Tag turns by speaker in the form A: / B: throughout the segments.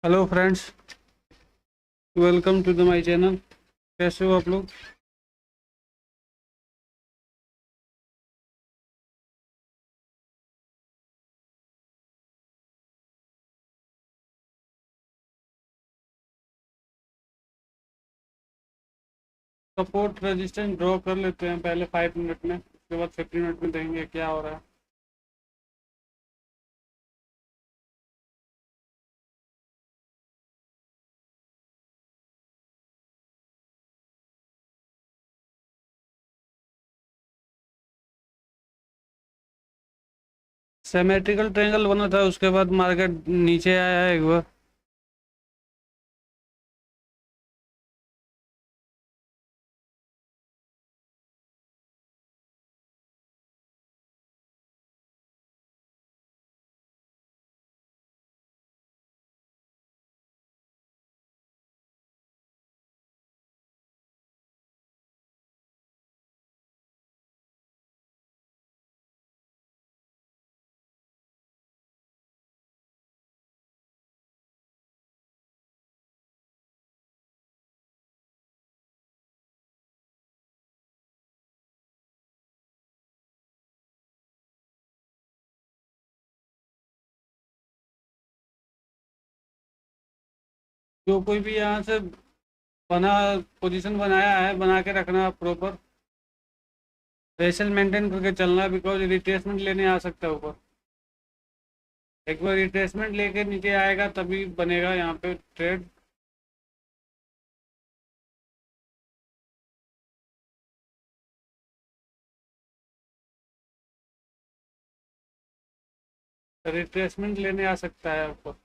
A: Hello friends, welcome to the my channel. कैसे हो आप लोग? सपोर्ट रेजिस्टेंस ड्रॉ कर लेते हैं पहले 5 मिनट में, उसके बाद 15 मिनट में देखेंगे क्या हो रहा है। सिमेट्रिकल ट्रायंगल बना था, उसके बाद मार्केट नीचे आया है एक बार। जो कोई भी यहाँ से बना पोजीशन बनाया है, बना के रखना प्रॉपर। रेशल मेंटेन करके चलना, बिकॉज रिट्रेसमेंट लेने आ सकता है ऊपर। एक बार रिट्रेसमेंट लेके नीचे आएगा तभी बनेगा यहाँ पे ट्रेड। रिट्रेसमेंट लेने आ सकता है ऊपर।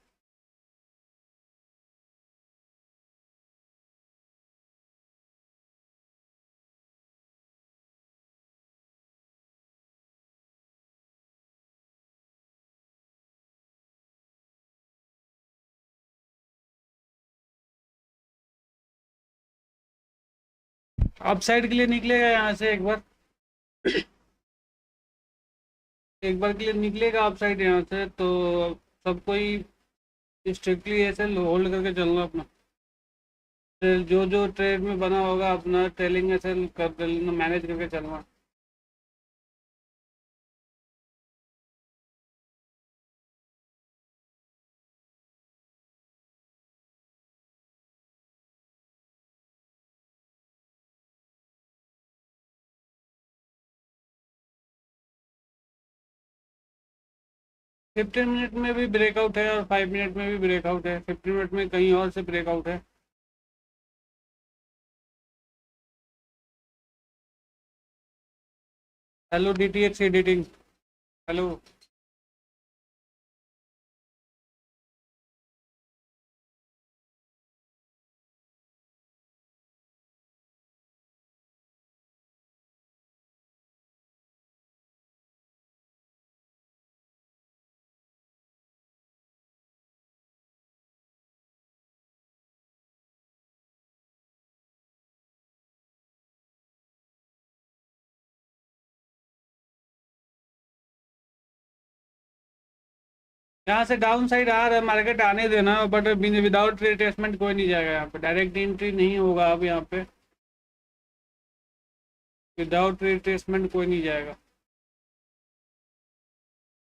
A: अप साइड के लिए निकलेगा यहाँ से एक बार के लिए निकलेगा अप साइड यहाँ से, तो सबको ही स्ट्रिक्टली ऐसे होल्ड करके चलना अपना। जो जो ट्रेड में बना होगा अपना ट्रेलिंग ऐसे कर लेना, मैनेज करके चलना। 15 मिनट में भी ब्रेकआउट है और 5 मिनट में भी ब्रेकआउट है। 15 मिनट में कहीं और से ब्रेकआउट है। Hello DTX editing. हेलो। यहाँ से डाउन साइड आ रहा है मार्केट, आने देना, बट विदाउट रिट्रेसमेंट कोई नहीं जाएगा यहाँ पे। डायरेक्ट एंट्री नहीं होगा अब यहाँ पे। विदाउट रिट्रेसमेंट कोई नहीं जाएगा।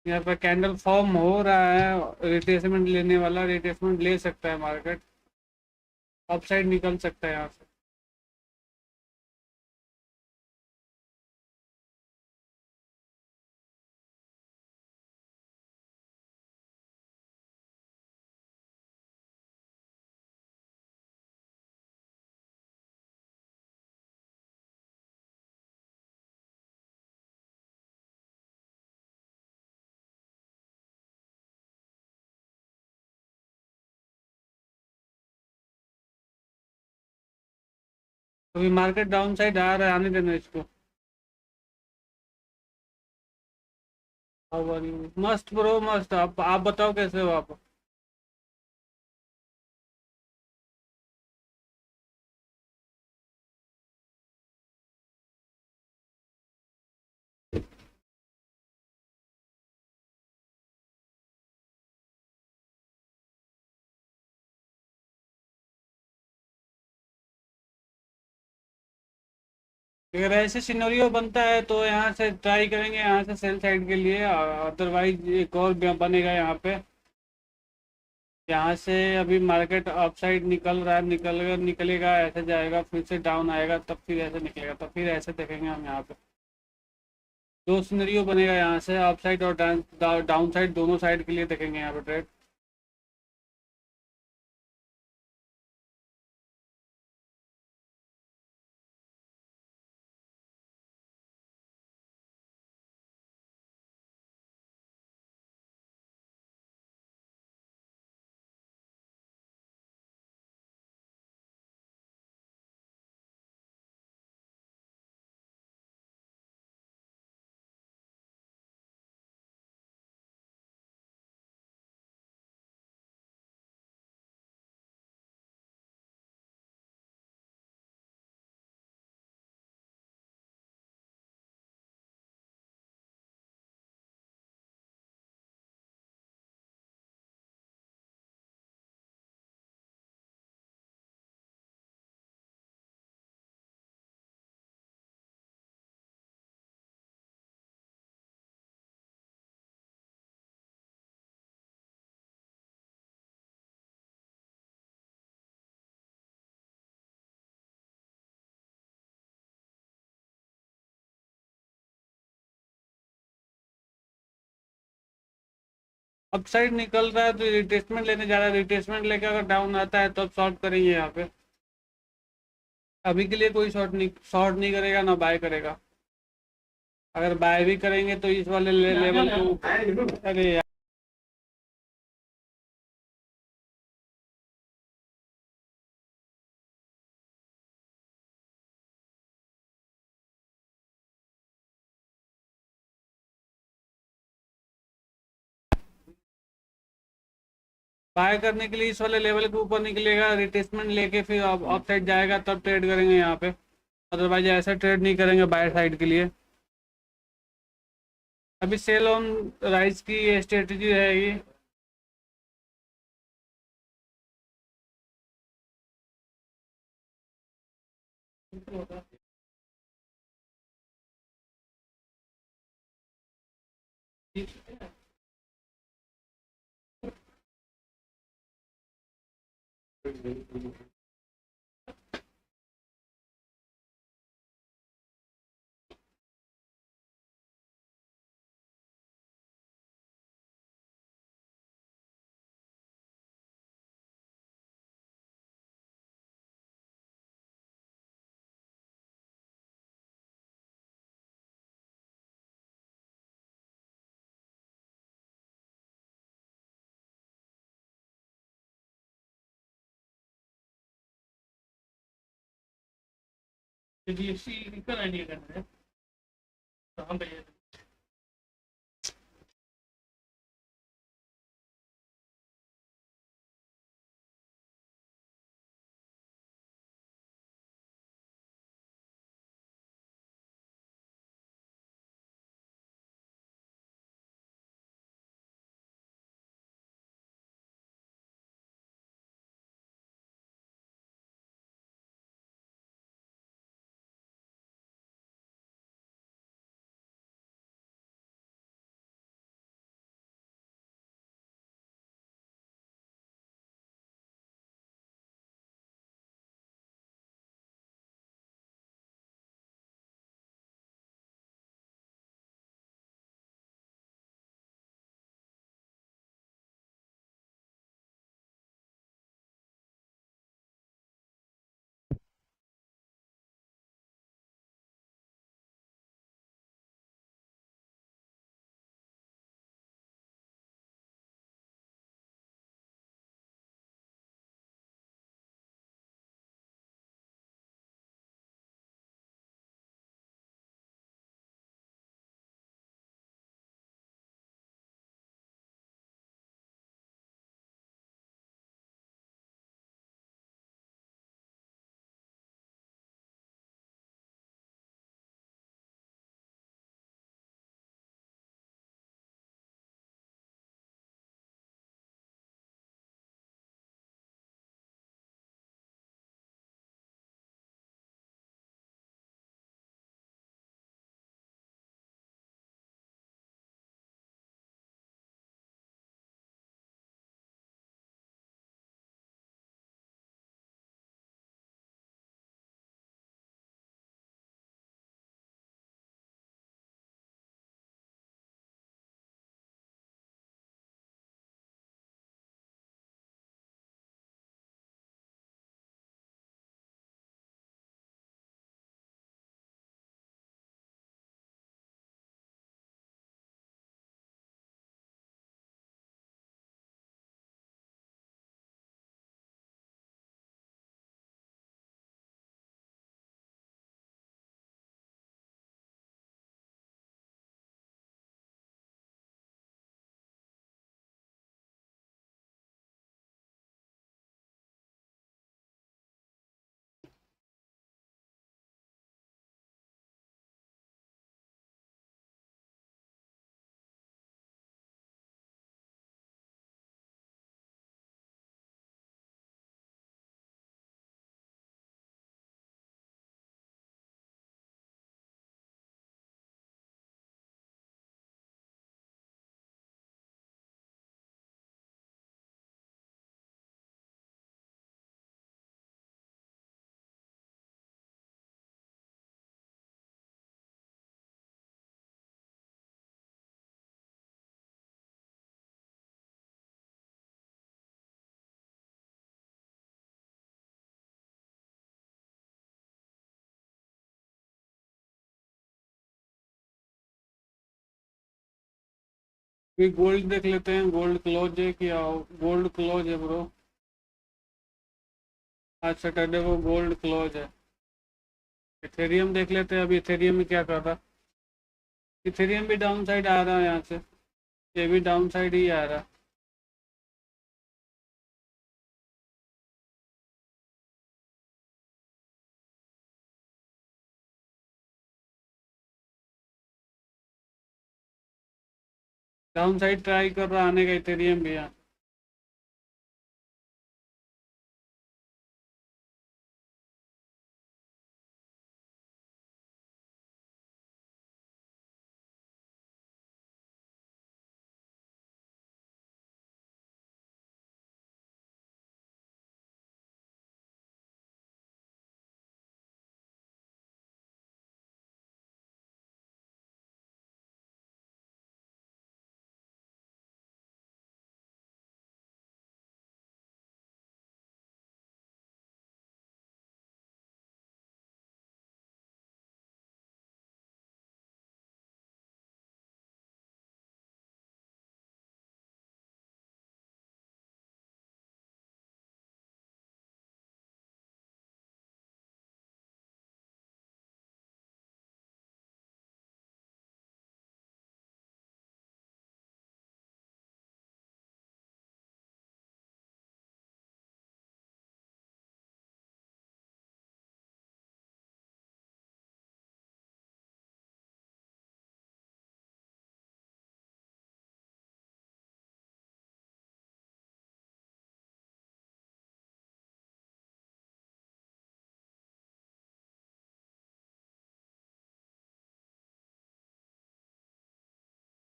A: यहाँ पर कैंडल फॉर्म हो रहा है, रिट्रेसमेंट लेने वाला रिट्रेसमेंट ले सकता है मार्केट। अप साइड निकल सकता है यहाँ से। अभी मार्केट डाउन साइड आ रहा है, आने देना इसको। मस्त ब्रो मस्त। आप बताओ कैसे हो आप? अगर ऐसे सिनेरियो बनता है तो यहाँ से ट्राई करेंगे, यहाँ से सेल साइड के लिए। अदरवाइज एक और बनेगा यहाँ पे। यहाँ से अभी मार्केट अप साइड निकल रहा है, निकलेगा ऐसे जाएगा, फिर से डाउन आएगा, तब फिर ऐसे निकलेगा, तब फिर ऐसे देखेंगे हम यहाँ पे। दो सिनेरियो बनेगा यहाँ से, अप साइड और डाउन साइड, दोनों साइड के लिए देखेंगे यहाँ पे ट्रेड। अप साइड निकल रहा है तो रिट्रेसमेंट लेने जा रहा है, रिट्रेसमेंट लेके अगर डाउन आता है तो अब शॉर्ट करेंगे यहाँ पे। अभी के लिए कोई शॉर्ट नहीं करेगा ना बाय करेगा। अगर बाय भी करेंगे तो इस वाले लेवल को अरे यार, बाय करने के लिए इस वाले लेवल के ऊपर निकलेगा, रिट्रेसमेंट लेके फिर अप साइड जाएगा, तब ट्रेड करेंगे यहाँ पे। अदरवाइज ऐसा ट्रेड नहीं करेंगे बाय साइड के लिए। अभी सेल ऑन राइस की स्ट्रेटजी रहेगी। HDFC का आइडिया करना है, कहाँ पे फिर गोल्ड देख लेते हैं, गोल्ड क्लोज है क्या? गोल्ड क्लोज है ब्रो। आज सैटरडे को गोल्ड क्लोज है। इथेरियम देख लेते हैं, अभी इथेरियम में क्या कर रहा। इथेरियम भी डाउन साइड आ रहा है यहाँ से, ये भी डाउन साइड ही आ रहा। डाउन साइड ट्राई कर रहा आने का इथेरियम भी यहाँ।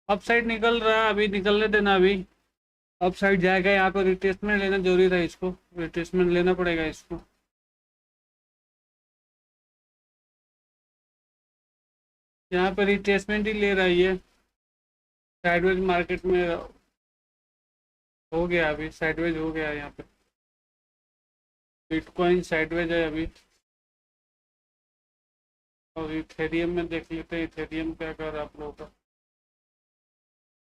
A: अप साइड निकल रहा है, अभी निकलने देना अभी। अप साइड जाएगा, यहाँ पर रिट्रेसमेंट लेना जरूरी था, इसको रिट्रेसमेंट लेना पड़ेगा इसको। यहाँ पर रिट्रेसमेंट ही ले रही है। साइडवेज मार्केट में हो गया, अभी साइडवेज हो गया यहाँ पे। बिटकॉइन साइडवेज है अभी। और इथेरियम में देख लेते हैं, इथेरियम क्या कर रहा है आप लोगों का।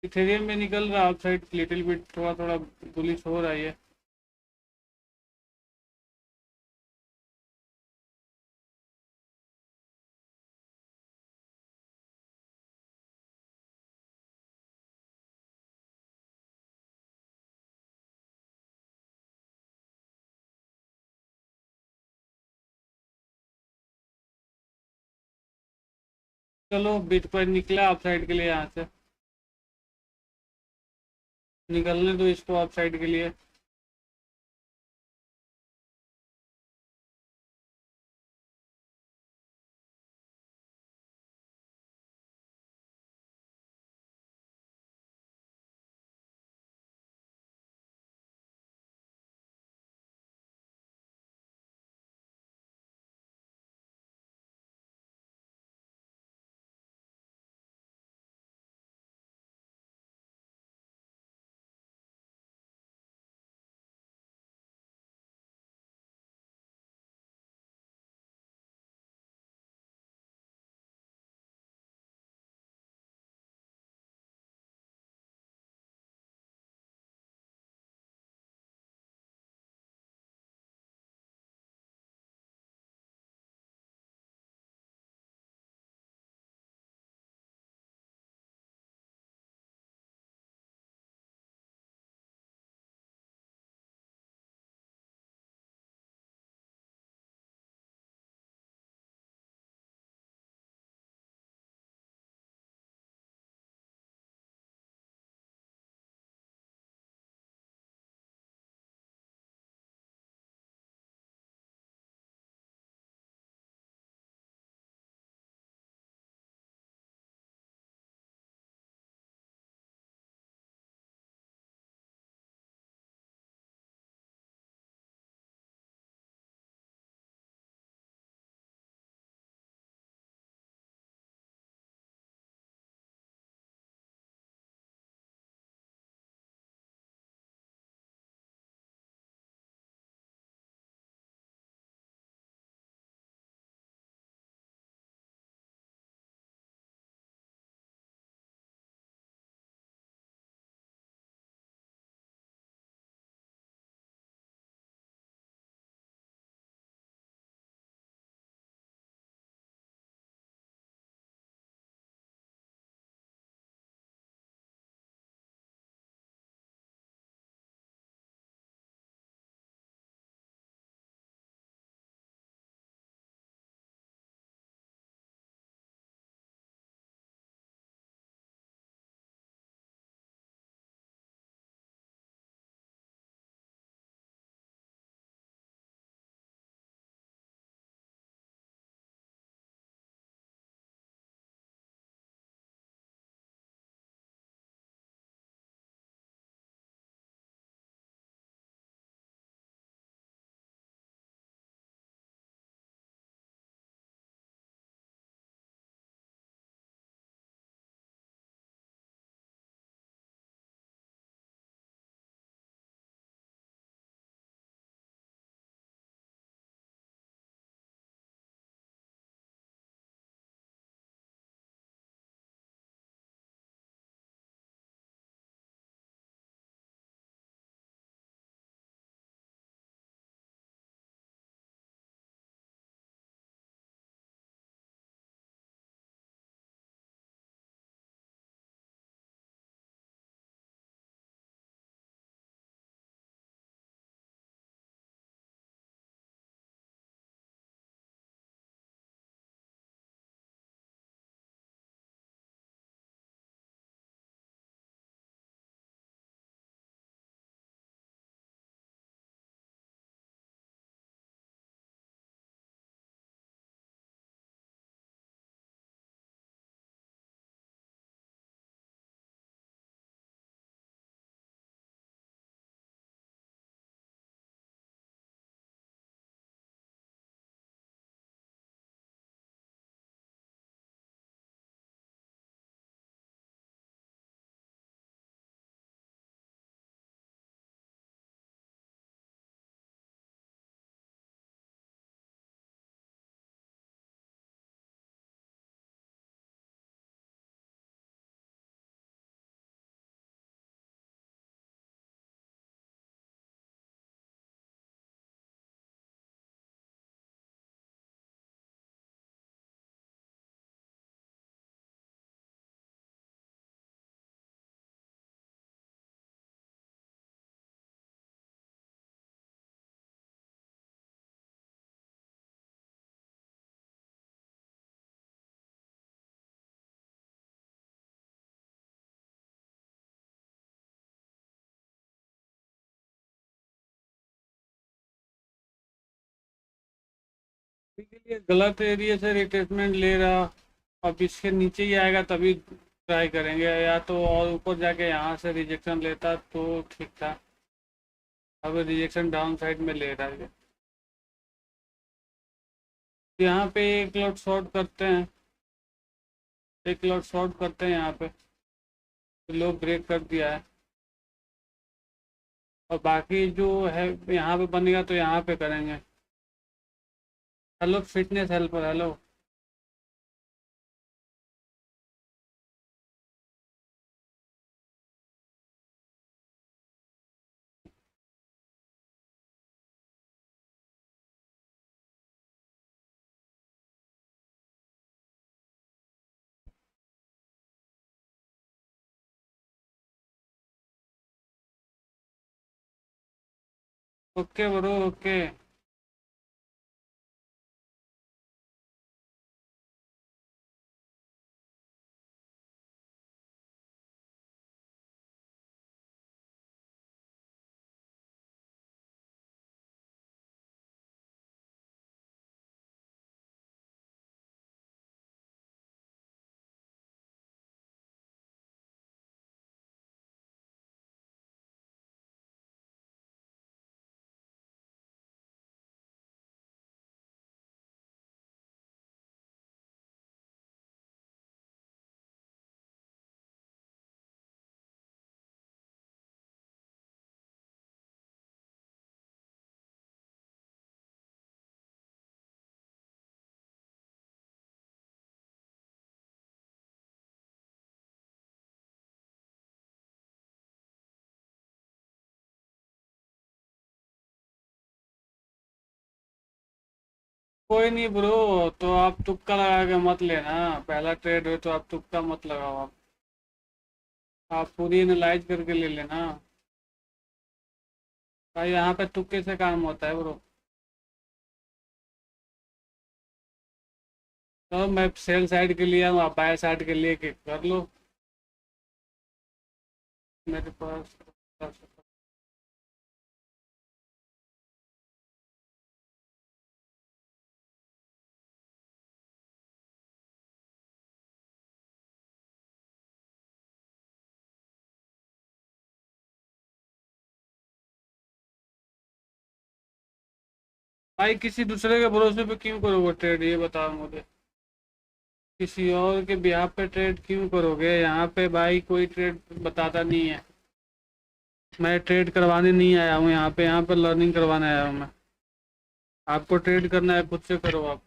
A: इथेरियम में निकल रहा अप साइड, लिटिल बिट थोड़ा थोड़ा बुलिश हो रहा है। चलो बिटकॉइन निकला अप साइड के लिए यहाँ से, निकलने दो इसको अप साइड के लिए। अभी के लिए गलत एरिया से रिट्रेसमेंट ले रहा। अब इसके नीचे ही आएगा तभी ट्राई करेंगे, या तो और ऊपर जाके यहाँ से रिजेक्शन लेता तो ठीक था। अब रिजेक्शन डाउन साइड में ले रहा है। यहाँ पे एक लॉट शॉर्ट करते हैं, एक लॉट शॉर्ट करते हैं यहाँ पे। तो लो ब्रेक कर दिया है, और बाकी जो है यहाँ पे बनेगा तो यहाँ पे करेंगे। Hello fitness helper, hello. Okay bro, okay. कोई नहीं ब्रो, तो आप तुक्का लगा के मत लेना। पहला ट्रेड हो तो आप तुक्का मत लगाओ। आप पूरी एनालाइज करके ले लेना भाई। यहाँ पे तुक्के से काम होता है ब्रो। तो मैं सेल साइड के लिए हूँ, आप बाय साइड के लिए कर लो। मेरे पास भाई किसी दूसरे के भरोसे पे क्यों करोगे ट्रेड, ये बताओ मुझे। किसी और के बिहाफ पे ट्रेड क्यों करोगे? यहाँ पे भाई कोई ट्रेड बताता नहीं है। मैं ट्रेड करवाने नहीं आया हूँ यहाँ पे, यहाँ पे लर्निंग करवाने आया हूँ मैं। आपको ट्रेड करना है खुद से करो आप।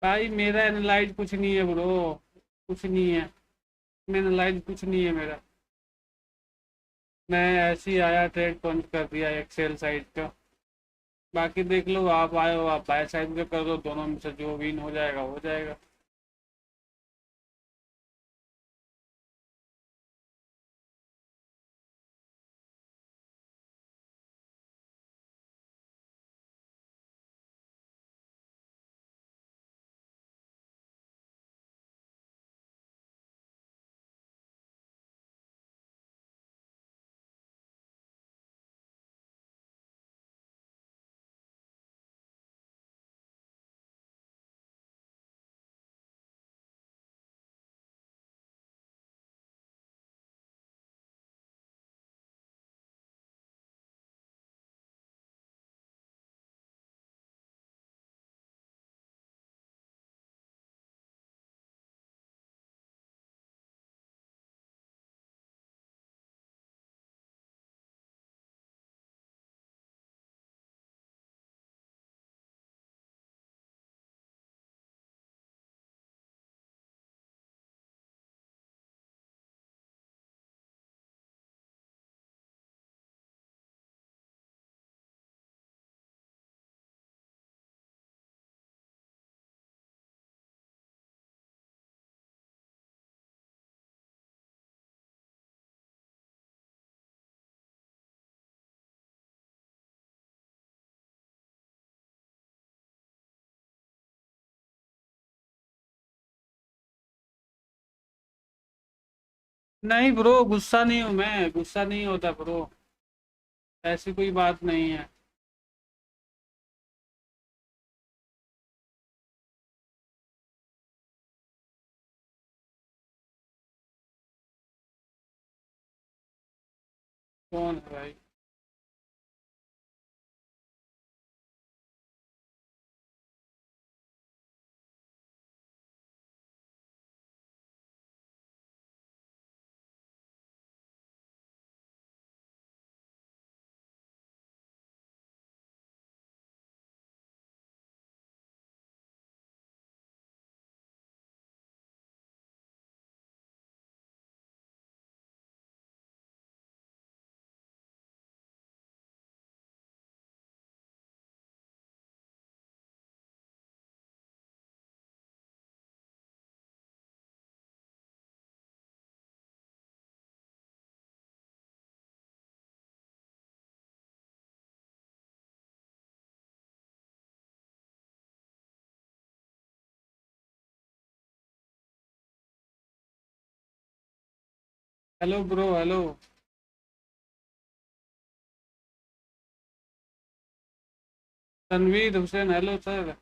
A: भाई मेरा एनालाइज कुछ नहीं है ब्रो, कुछ नहीं है। मैं एनालाइज कुछ नहीं है मेरा। मैं ऐसे ही आया, ट्रेड पंच कर दिया एक्सेल साइज का। बाकी देख लो, आप आए हो आप बाय साइड पे कर दो, दोनों में से जो विन हो जाएगा हो जाएगा। नहीं ब्रो, गुस्सा नहीं हूँ मैं, गुस्सा नहीं होता ब्रो। ऐसी कोई बात नहीं है। कौन है भाई? Hello bro, hello. Tanveer Hussain, hello sir.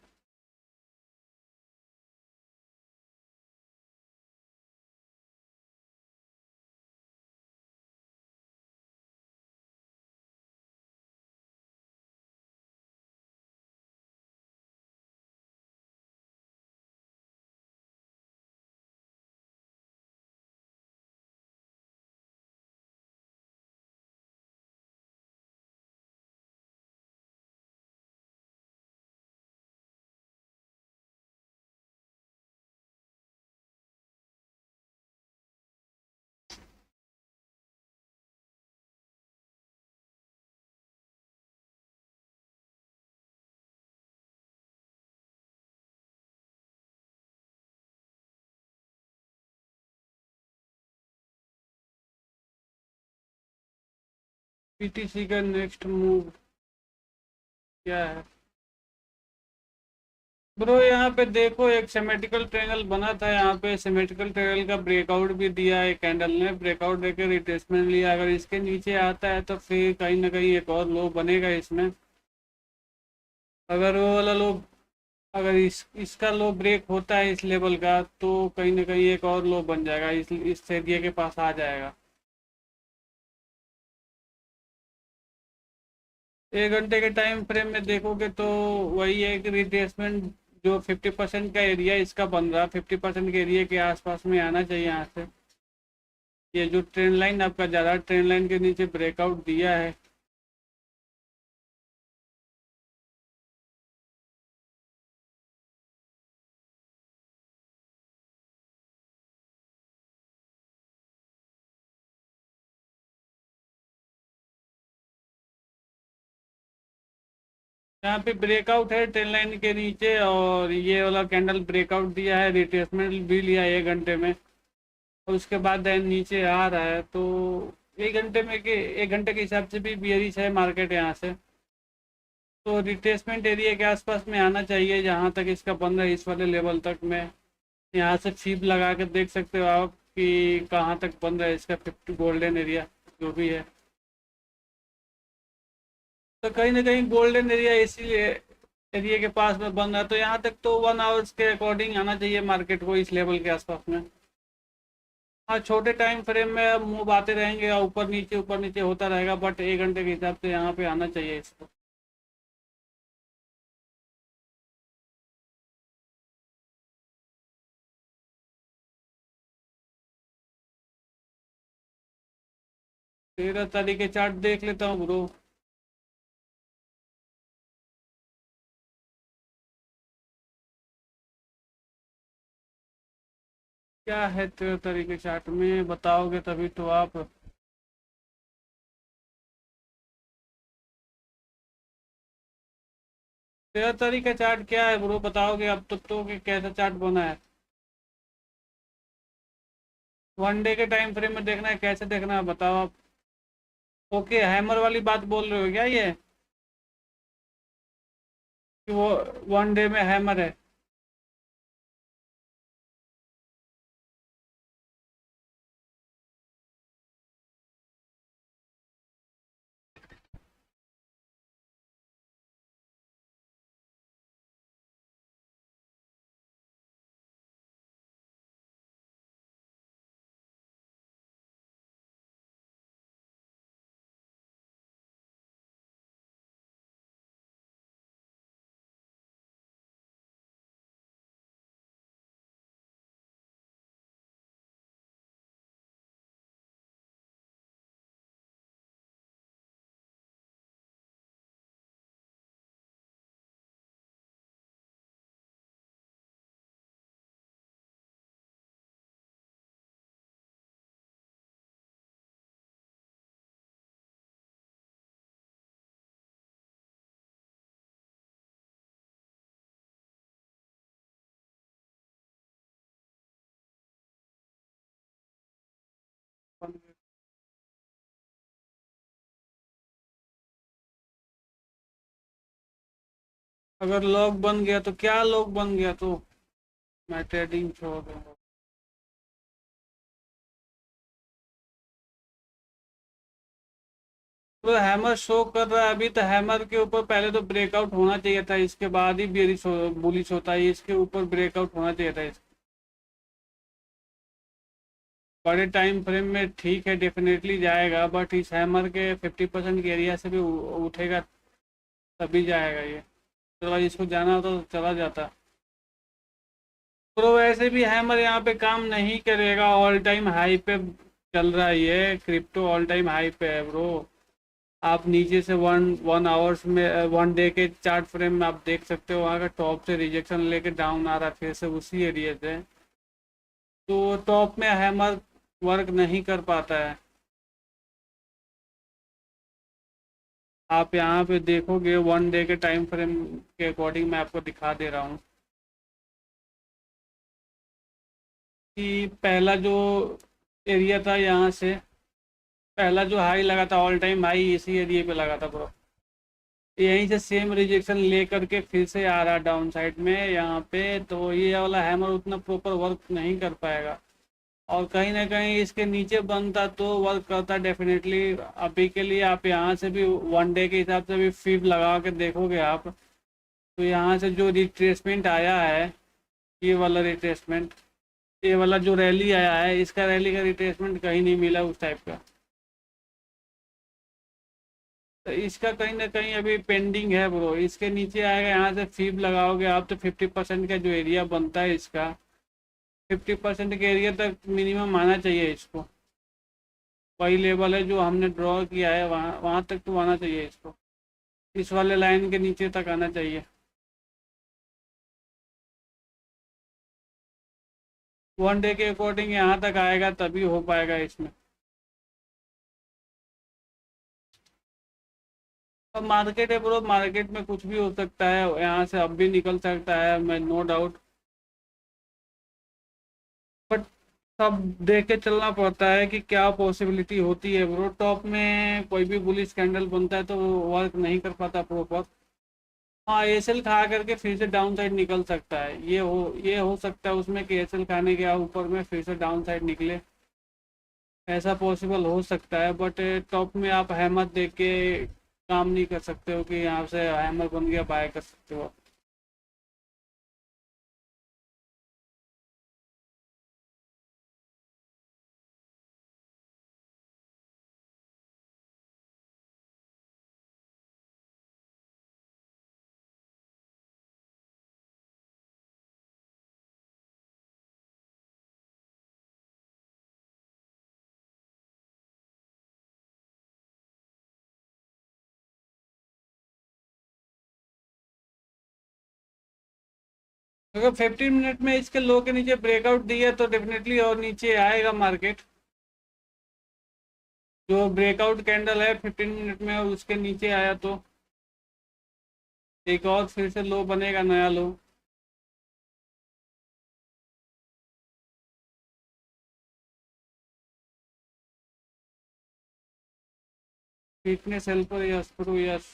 A: PTC का नेक्स्ट मूव क्या है? ब्रो यहाँ पे देखो, एक सिमेट्रिकल ट्रायंगल बना था, यहाँ पे सिमेट्रिकल ट्रायंगल का ब्रेकआउट भी दिया है, कैंडल ने ब्रेकआउट देकर रिट्रेसमेंट लिया। अगर इसके नीचे आता है तो फिर कहीं ना कहीं एक और लो बनेगा इसमें। अगर वो वाला लो, अगर इसका लो ब्रेक होता है इस लेवल का, तो कहीं ना कहीं एक और लो बन जाएगा, इस एरिया के पास आ जाएगा। 1 घंटे के टाइम फ्रेम में देखोगे तो वही है कि रिट्रेसमेंट जो 50% का एरिया इसका बन रहा है, 50% के एरिया के आसपास में आना चाहिए यहाँ से। ये जो ट्रेंड लाइन आपका जा रहा है, ट्रेंड लाइन के नीचे ब्रेकआउट दिया है। यहाँ पे ब्रेकआउट है ट्रेंड लाइन के नीचे, और ये वाला कैंडल ब्रेकआउट दिया है, रिट्रेसमेंट भी लिया है 1 घंटे में, और उसके बाद देन नीचे आ रहा है। तो 1 घंटे में के 1 घंटे के हिसाब से भी बियरिश है मार्केट यहाँ से। तो रिट्रेसमेंट एरिया के आसपास में आना चाहिए, जहाँ तक इसका बन रहा है इस वाले लेवल तक में। यहाँ से फीप लगा के देख सकते हो आप कि कहाँ तक बन रहा है इसका 50 गोल्डन एरिया जो भी है। तो कहीं ना कहीं गोल्डन एरिया इसीलिए एरिया के पास में बन रहा है, तो यहाँ तक तो 1 आवर्स के अकॉर्डिंग आना चाहिए मार्केट को इस लेवल के आसपास में। हाँ, छोटे टाइम फ्रेम में मूव आते रहेंगे और ऊपर नीचे होता रहेगा, बट 1 घंटे के हिसाब से यहाँ पे आना चाहिए इसको। 13 तारीख के चार्ट देख लेता हूँ ब्रो। क्या है 13 तारीख के चार्ट में, बताओगे तभी तो आप। 13 तारीख का चार्ट क्या है ब्रो, बताओगे अब तक तो कि कैसा चार्ट बना है? 1 डे के टाइम फ्रेम में देखना है, कैसे देखना है बताओ आप। ओके, हैमर वाली बात बोल रहे हो क्या ये, कि वो 1 डे में हैमर है? अगर लॉक बन गया तो क्या, लॉक बन गया तो मैं ट्रेडिंग छोड़ दूंगा। तो हैमर शो कर रहा है अभी, तो हैमर के ऊपर पहले तो ब्रेकआउट होना चाहिए था, इसके बाद ही बेरिश बुलिश होता है, इसके ऊपर ब्रेकआउट होना चाहिए था। बड़े टाइम फ्रेम में ठीक है, डेफिनेटली जाएगा, बट इस हैमर के 50% के एरिया से भी उठेगा तभी जाएगा ये, अदरवाइज इसको जाना होता तो चला जाता। तो वैसे भी हैमर यहाँ पे काम नहीं करेगा, ऑल टाइम हाई पे चल रहा है ये क्रिप्टो, ऑल टाइम हाई पे है ब्रो। आप नीचे से वन वन आवर्स में, वन डे के चार्ट फ्रेम में आप देख सकते हो, वहाँ का टॉप से रिजेक्शन लेके डाउन आ रहा है फिर से उसी एरिया से। तो टॉप में हैमर वर्क नहीं कर पाता है। आप यहाँ पे देखोगे वन डे के टाइम फ्रेम के अकॉर्डिंग, मैं आपको दिखा दे रहा हूँ कि पहला जो एरिया था यहाँ से, पहला जो हाई लगा था, ऑल टाइम हाई इसी एरिया पे लगा था ब्रो। यहीं से सेम रिजेक्शन ले करके फिर से आ रहा डाउन साइड में यहाँ पे, तो ये वाला हैमर उतना प्रॉपर वर्क नहीं कर पाएगा। और कहीं ना कहीं इसके नीचे बनता तो वर्क करता डेफिनेटली। अभी के लिए आप यहाँ से भी वन डे के हिसाब से भी फीब लगा के देखोगे आप, तो यहाँ से जो रिट्रेसमेंट आया है, ये वाला रिट्रेसमेंट, ये वाला जो रैली आया है, इसका रैली का रिट्रेसमेंट कहीं नहीं मिला उस टाइप का। तो इसका कहीं ना कहीं अभी पेंडिंग है ब्रो, इसके नीचे आएगा, यहाँ से फीब लगाओगे आप तो 50% का जो एरिया बनता है इसका, 50% के एरिया तक मिनिमम आना चाहिए इसको। वही लेवल है जो हमने ड्रॉ किया है, वहाँ वहाँ तक तो आना चाहिए इसको, इस वाले लाइन के नीचे तक आना चाहिए। वन डे के अकॉर्डिंग यहाँ तक आएगा तभी हो पाएगा इसमें। अब मार्केट है ब्रो, मार्केट में कुछ भी हो सकता है, यहाँ से अब भी निकल सकता है, मैं नो डाउट। बट सब देख के चलना पड़ता है कि क्या पॉसिबिलिटी होती है ब्रो। टॉप में कोई भी बुलिश कैंडल बनता है तो वर्क नहीं कर पाता प्रॉपर। हाँ, एसएल खा करके फिर से डाउन साइड निकल सकता है, ये हो सकता है उसमें कि एसएल खाने के ऊपर में फिर से डाउन साइड निकले, ऐसा पॉसिबल हो सकता है। बट टॉप में आप हैमर देख के काम नहीं कर सकते हो कि यहाँ से हैमर बन गया बाय कर सकते हो। अगर 15 मिनट में इसके लो के नीचे ब्रेकआउट दिया तो डेफिनेटली और नीचे आएगा मार्केट। जो ब्रेकआउट कैंडल है 15 मिनट में उसके नीचे आया तो एक और फिर से लो बनेगा, नया low. Weakness helper, yes bro, yes.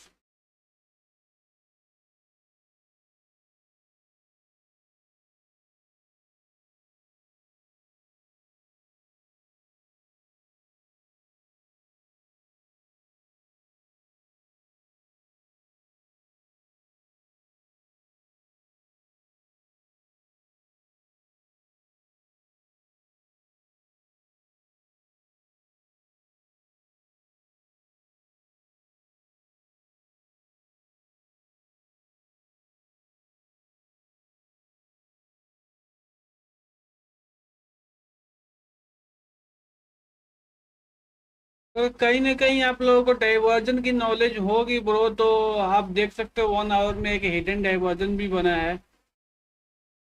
A: तो कहीं ना कहीं आप लोगों को डाइवर्जन की नॉलेज होगी ब्रो, तो आप देख सकते हो 1 आवर में एक हिडन डाइवर्जन भी बना है,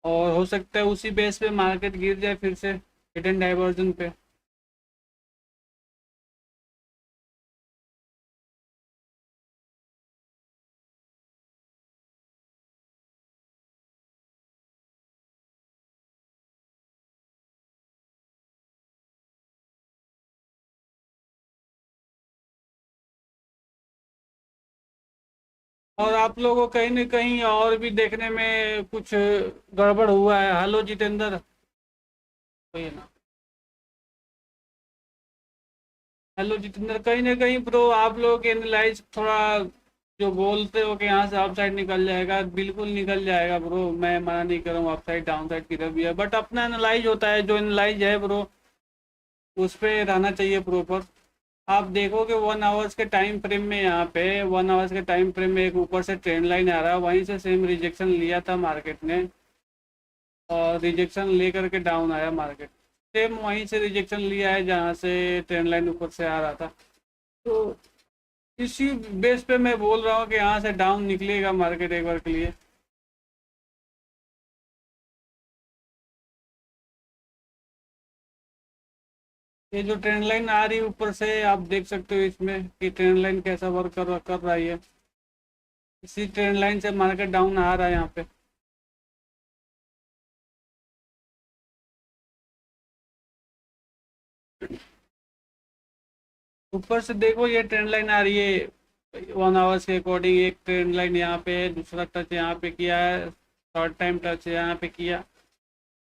A: और हो सकता है उसी बेस पे मार्केट गिर जाए फिर से हिडन डाइवर्जन पे। और आप लोगों को कहीं न कहीं और भी देखने में कुछ गड़बड़ हुआ है। हेलो जितेंद्र, कोई ना। हेलो जितेंद्र, कहीं ना कहीं ब्रो आप लोग एनालाइज थोड़ा, जो बोलते हो कि यहाँ से अप साइड निकल जाएगा, बिल्कुल निकल जाएगा ब्रो। मैं मना नहीं कर रहा हूँ अप साइड डाउन साइड किधर भी है, बट अपना एनालाइज होता है, जो एनालाइज है ब्रो उस पे रहना चाहिए प्रॉपर। आप देखोगे 1 आवर्स के टाइम फ्रेम में, यहाँ पे 1 आवर्स के टाइम फ्रेम में एक ऊपर से ट्रेंड लाइन आ रहा है, वहीं से सेम रिजेक्शन लिया था मार्केट ने, और रिजेक्शन ले करके डाउन आया मार्केट। सेम वहीं से रिजेक्शन लिया है जहाँ से ट्रेंड लाइन ऊपर से आ रहा था। तो इसी बेस पे मैं बोल रहा हूँ कि यहाँ से डाउन निकलेगा मार्केट एक बार के लिए। ये जो ट्रेंड लाइन आ रही है ऊपर से, आप देख सकते हो इसमें कि ट्रेंड लाइन कैसा वर्क कर रही है। इसी ट्रेंड लाइन से मार्केट डाउन आ रहा है यहाँ पे। ऊपर से देखो ये ट्रेंड लाइन आ रही है 1 आवर्स के अकॉर्डिंग। एक ट्रेंड लाइन यहाँ पे है, दूसरा टच यहाँ पे किया है, थर्ड टाइम टच यहाँ पे किया,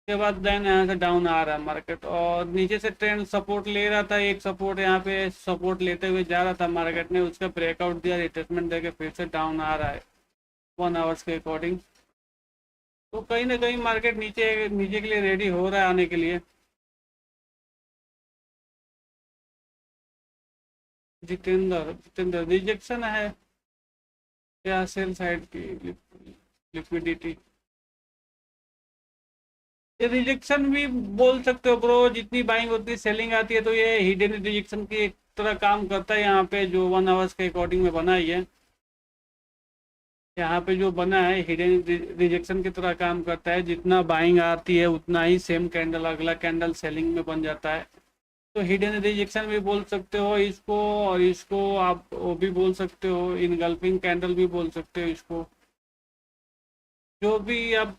A: उसके बाद देन यहाँ से डाउन आ रहा है मार्केट। और नीचे से ट्रेंड सपोर्ट ले रहा था, एक सपोर्ट यहाँ पे सपोर्ट लेते हुए जा रहा था मार्केट ने, उसका ब्रेकआउट दिया, रिट्रेसमेंट देके फिर से डाउन आ रहा है 1 आवर्स के अकॉर्डिंग। तो कहीं ना कहीं मार्केट नीचे नीचे के लिए रेडी हो रहा है आने के लिए। जितेंद्र जितेंद्र रिजेक्शन है या सेल साइड की लिक्विडिटी? ये रिजेक्शन भी बोल सकते हो ब्रो, जितनी बाइंग उतनी सेलिंग आती है, तो ये हिडन रिजेक्शन की एक तरह काम करता है। यहाँ पे जो 1 आवर्स के अकॉर्डिंग में बना ही है, यहाँ पे जो बना है हिडन रिजेक्शन की तरह काम करता है। जितना बाइंग आती है उतना ही सेम कैंडल अगला कैंडल सेलिंग में बन जाता है। तो हिडन रिजेक्शन भी बोल सकते हो इसको, और इसको आप वो भी बोल सकते हो, इनगल्फिंग कैंडल भी बोल सकते हो इसको। जो भी आप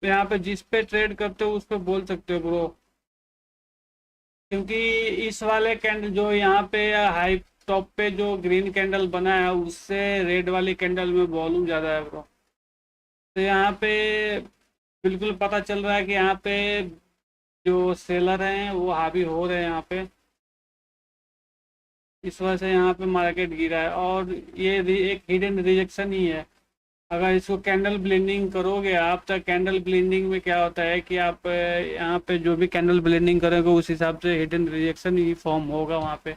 A: यहाँ पे जिस पे ट्रेड करते हो उस पे बोल सकते हो ब्रो। क्योंकि इस वाले कैंडल जो यहाँ पे हाई टॉप पे जो ग्रीन कैंडल बना है, उससे रेड वाली कैंडल में वॉल्यूम ज़्यादा है ब्रो। तो यहाँ पे बिल्कुल पता चल रहा है कि यहाँ पे जो सेलर हैं वो हावी हो रहे हैं यहाँ पे। इस वजह से यहाँ पे मार्केट गिरा है, और ये एक हिडन रिजेक्शन ही है। अगर इसको कैंडल ब्लेंडिंग करोगे आप, तो कैंडल ब्लेंडिंग में क्या होता है कि आप यहाँ पे जो भी कैंडल ब्लेंडिंग करोगे उस हिसाब से हिडन रिजेक्शन ही फॉर्म होगा वहाँ पे,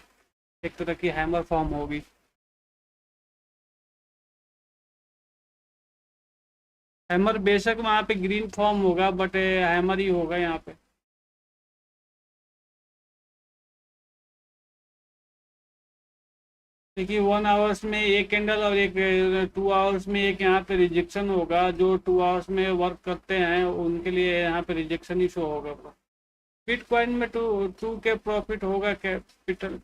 A: एक तरह की हैमर फॉर्म होगी। हैमर बेशक वहाँ पे ग्रीन फॉर्म होगा, बट हैमर ही होगा यहाँ पे। देखिए 1 आवर्स में एक कैंडल, और एक 2 आवर्स में एक यहाँ पे रिजेक्शन होगा। जो 2 आवर्स में वर्क करते हैं उनके लिए यहाँ पे रिजेक्शन ही शो होगा ब्रो। बिटकॉइन में टू टू के प्रॉफिट होगा, कैपिटल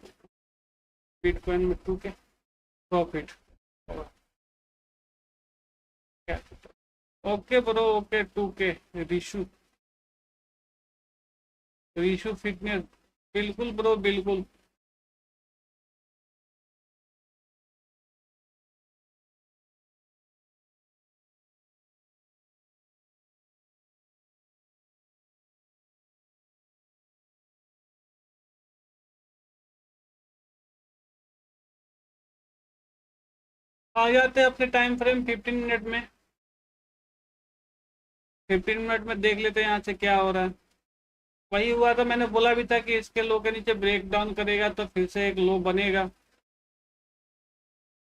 A: बिटकॉइन में 2 के प्रॉफिट होगा, कैपिटल। ओके ब्रो, ओके 2 के। रिशु रिशु फिटनेस, बिल्कुल ब्रो बिल्कुल। आ जाते हैं अपने टाइम फ्रेम 15 मिनट में। 15 मिनट में देख लेते हैं यहाँ से क्या हो रहा है। वही हुआ था, मैंने बोला भी था कि इसके लो के नीचे ब्रेक डाउन करेगा तो फिर से एक लो बनेगा।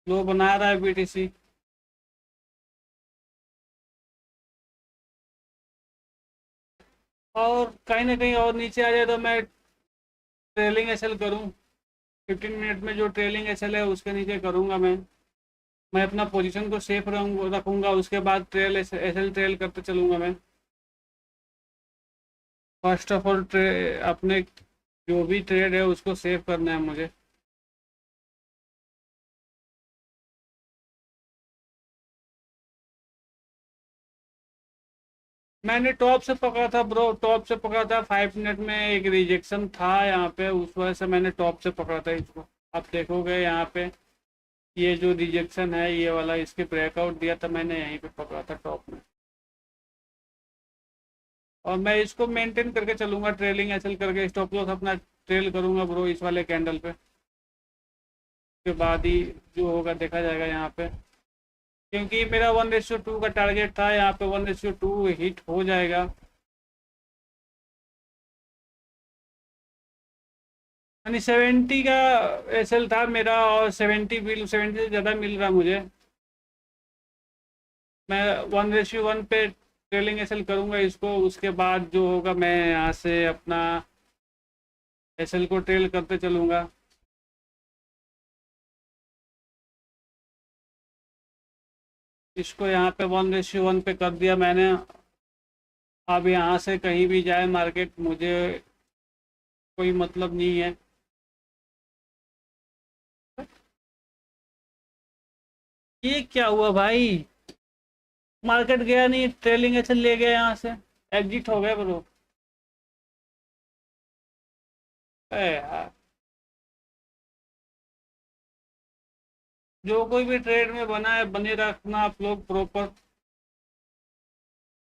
A: लो बना रहा है बीटीसी। और कहीं ना कहीं और नीचे आ जाए तो मैं ट्रेलिंग एसएल करूँ। 15 मिनट में जो ट्रेलिंग एसएल है उसके नीचे करूँगा मैं अपना पोजीशन को सेफ रखूँगा। उसके बाद ट्रेल एसएल ट्रेल करते चलूँगा मैं। फर्स्ट ऑफ ऑल अपने जो भी ट्रेड है उसको सेव करना है मुझे। मैंने टॉप से पकड़ा था ब्रो, टॉप से पकड़ा था। 5 मिनट में एक रिजेक्शन था यहाँ पे, उस वजह से मैंने टॉप से पकड़ा था इसको। आप देखोगे यहाँ पे ये जो रिजेक्शन है ये वाला, इसके ब्रेकआउट दिया था मैंने, यहीं पे पकड़ा था टॉप में। और मैं इसको मेंटेन करके चलूंगा, ट्रेलिंग एसएल करके स्टॉप लॉस अपना ट्रेल करूंगा ब्रो इस वाले कैंडल पे। उसके बाद ही जो होगा देखा जाएगा यहाँ पे, क्योंकि मेरा 1:2 का टारगेट था, यहाँ पे 1:2 हिट हो जाएगा। यानी 70 का एसएल था मेरा, और 70 से ज़्यादा मिल रहा मुझे। मैं 1:1 पे ट्रेलिंग एसएल करूंगा इसको, उसके बाद जो होगा मैं यहाँ से अपना एसएल को ट्रेल करते चलूंगा। इसको यहाँ पे 1:1 पे कर दिया मैंने। अब यहाँ से कहीं भी जाए मार्केट, मुझे कोई मतलब नहीं है। ये क्या हुआ भाई, मार्केट गया नहीं, ट्रेलिंग ऐसे ले गया यहाँ से, एग्जिट हो गया ब्रो। यार, जो कोई भी ट्रेड में बना है बने रखना आप लोग प्रॉपर।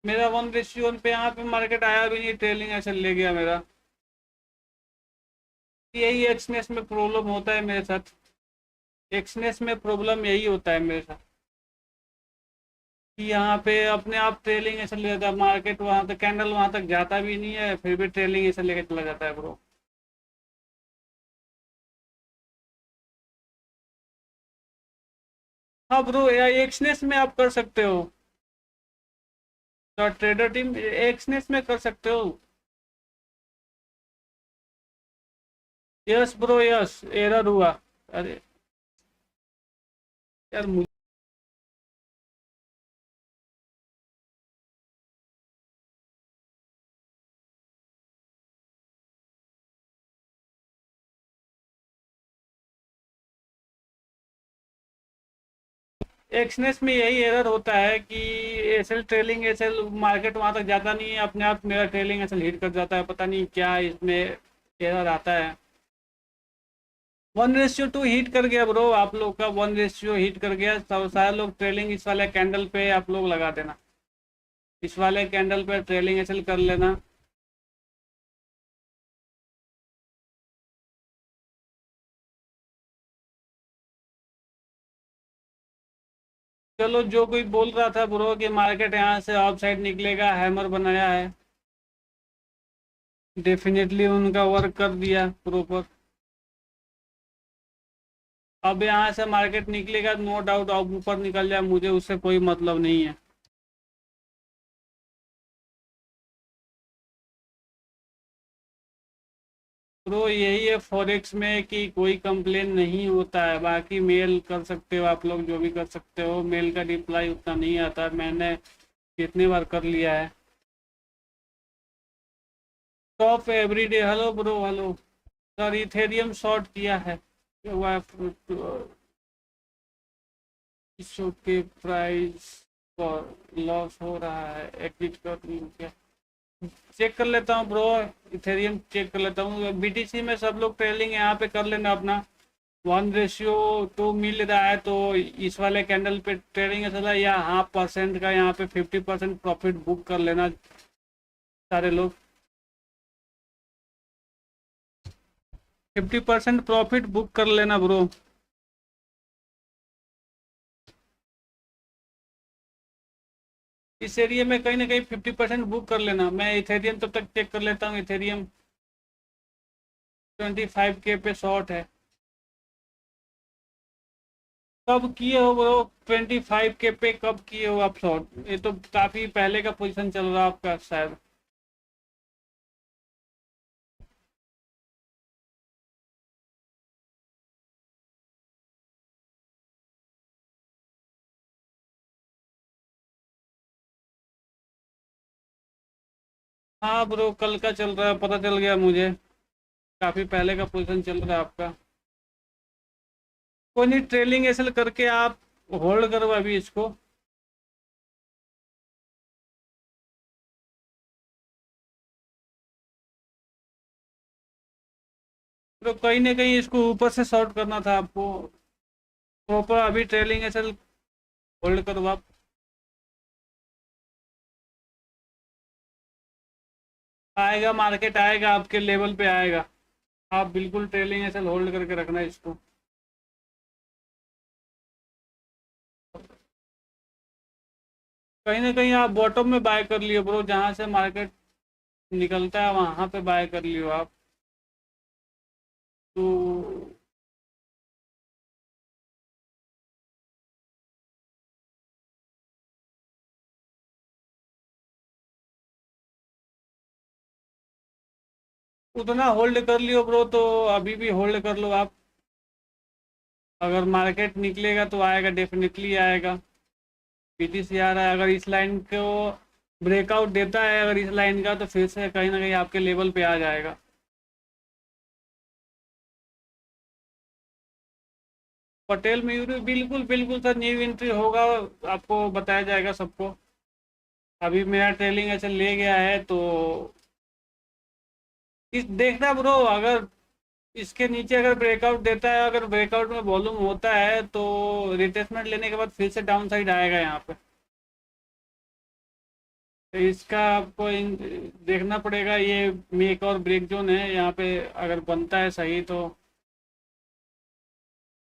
A: मेरा 1:1 पे यहाँ पे मार्केट आया भी नहीं, ट्रेलिंग ऐसे ले गया मेरा। यही एक्सनेस में प्रॉब्लम होता है मेरे साथ, एक्सनेस में प्रॉब्लम यही होता है मेरे साथ कि यहाँ पे अपने आप ट्रेलिंग ऐसे ले जाता है मार्केट, वहां तक कैंडल वहां तक जाता भी नहीं है, फिर भी ट्रेलिंग ऐसे लेके चला जाता है ब्रो। हाँ ब्रो, या एक्सनेस में आप कर सकते हो, तो ट्रेडर टीम एक्सनेस में कर सकते हो। यस ब्रो यस, एरर हुआ। अरे यार एक्सनेस में यही एरर होता है कि एसएल ट्रेलिंग एसएल मार्केट वहां तक जाता नहीं है, अपने आप मेरा ट्रेलिंग एसएल हिट कर जाता है, पता नहीं क्या इसमें एरर आता है। 1:2 हिट कर गया ब्रो, आप लोग का 1:2 हिट कर गया, सब सारे लोग ट्रेलिंग इस वाले कैंडल पे आप लोग लगा देना, इस वाले कैंडल पे ट्रेलिंग एसएल कर लेना। चलो, जो कोई बोल रहा था ब्रो कि मार्केट यहाँ से ऑफ साइड निकलेगा, हैमर बनाया है, डेफिनेटली उनका वर्क कर दिया प्रॉपर। अब यहाँ से मार्केट निकलेगा नो डाउट, अब ऊपर निकल जाए मुझे उससे कोई मतलब नहीं है। तो यही है फॉरेक्स में कि कोई कंप्लेन नहीं होता है, बाकी मेल कर सकते हो आप लोग, जो भी कर सकते हो, मेल का रिप्लाई उतना नहीं आता, मैंने कितने बार कर लिया है। Top everyday, hello bro hello. Sir Ethereum short किया है, इशू के प्राइस पर लॉस हो रहा है, एग्जिट कर लूं क्या? चेक कर लेता हूँ ब्रो, इथेरियम चेक कर लेता हूँ। बीटीसी में सब लोग ट्रेलिंग यहाँ पे कर लेना अपना, 1:2 मिल रहा है तो इस वाले कैंडल पे ट्रेडिंग चला, या 0.5% का यहाँ पे 50% प्रॉफिट बुक कर लेना सारे लोग। 50% प्रॉफिट बुक कर लेना ब्रो। इस एरिया में कहीं ना कहीं 50% बुक कर लेना। मैं इथेरियम तब तक चेक कर लेता हूँ, इथेरियम 25K पे शॉर्ट है। कब किए हो ब्रो 25K पे, कब किए हो आप शॉर्ट? ये तो काफी पहले का पोजीशन चल रहा है आपका शायद। हाँ ब्रो, कल का चल रहा है, पता चल गया मुझे, काफी पहले का पोजीशन चल रहा है आपका। कोई नहीं, ट्रेलिंग एसल करके आप होल्ड करो अभी इसको। तो कहीं ना कहीं इसको ऊपर से शॉर्ट करना था आपको, प्रॉपर अभी ट्रेलिंग एसल होल्ड करो आप। आएगा, मार्केट आएगा, आपके लेवल पे आएगा। आप बिल्कुल ट्रेलिंग एसल होल्ड करके रखना इसको। कहीं ना कहीं आप बॉटम में बाय कर लियो ब्रो, जहाँ से मार्केट निकलता है वहां पे बाय कर लियो आप। तो उतना होल्ड कर लियो ब्रो, तो अभी भी होल्ड कर लो आप। अगर मार्केट निकलेगा तो आएगा, डेफिनेटली आएगा। बीटीसी आ रहा है, अगर इस लाइन को ब्रेकआउट देता है, अगर इस लाइन का, तो फिर से कहीं ना कहीं आपके लेवल पे आ जाएगा। पटेल मयूरी बिल्कुल बिल्कुल सर, न्यू एंट्री होगा, आपको बताया जाएगा सबको। अभी मेरा ट्रेलिंग ऐसे ले गया है, तो इस देखना ब्रो, अगर इसके नीचे अगर ब्रेकआउट देता है, अगर ब्रेकआउट में वॉल्यूम होता है, तो रिट्रेसमेंट लेने के बाद फिर से डाउन साइड आएगा यहाँ पे। तो इसका आपको देखना पड़ेगा, ये मेक और ब्रेक जोन है यहाँ पे, अगर बनता है सही तो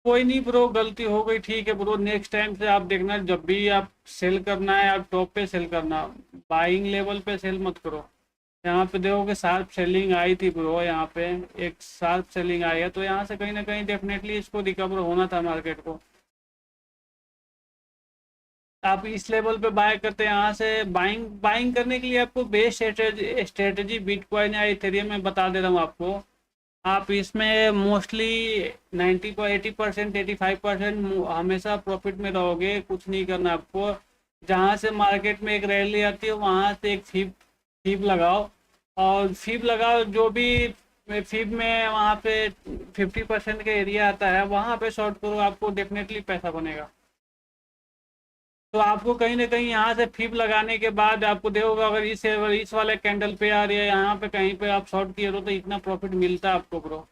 A: कोई नहीं ब्रो, गलती हो गई ठीक है ब्रो, नेक्स्ट टाइम से आप देखना, जब भी आप सेल करना है, आप टॉप पे सेल करना, बाइंग लेवल पे सेल मत करो। यहाँ पे देखोगे शार्प सेलिंग आई थी ब्रो, यहाँ पे एक शार्प सेलिंग आई है, तो यहाँ से कहीं ना कहीं डेफिनेटली इसको रिकवर होना था मार्केट को। आप इस लेवल पे बाय करते हैं, यहाँ से बाइंग बाइंग करने के लिए आपको बेस्ट स्ट्रेटेजी बिटकॉइन या इथेरियम में बता दे रहा हूँ आपको। आप इसमें मोस्टली 80% 85% हमेशा प्रॉफिट में रहोगे, कुछ नहीं करना आपको। जहाँ से मार्केट में एक रैली आती है, वहाँ से एक फीब फीब लगाओ, और फीब लगाओ, जो भी फीब में वहाँ पे 50% का एरिया आता है, वहाँ पे शॉर्ट करो, आपको डेफिनेटली पैसा बनेगा। तो आपको कहीं ना कहीं यहाँ से फीब लगाने के बाद आपको देखोगा, अगर इस वाले कैंडल पे आ रही है, यहाँ पे कहीं पे आप शॉर्ट किए तो इतना प्रॉफिट मिलता है आपको ब्रो।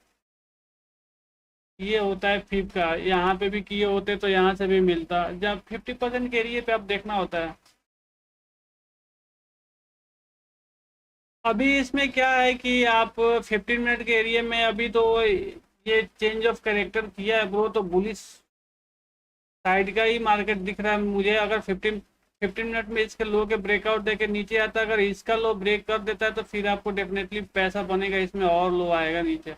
A: ये होता है फीब का, यहाँ पे भी किए होते तो यहाँ से भी मिलता, जब 50% के एरिए पे आप देखना होता है। अभी इसमें क्या है कि आप 15 मिनट के एरिए में, अभी तो ये चेंज ऑफ कैरेक्टर किया है ब्रो, तो बुलिश साइड का ही मार्केट दिख रहा है मुझे। अगर 15 मिनट में इसके लो के ब्रेकआउट देके नीचे आता है, अगर इसका लो ब्रेक कर देता है, तो फिर आपको डेफिनेटली पैसा बनेगा, इसमें और लो आएगा नीचे।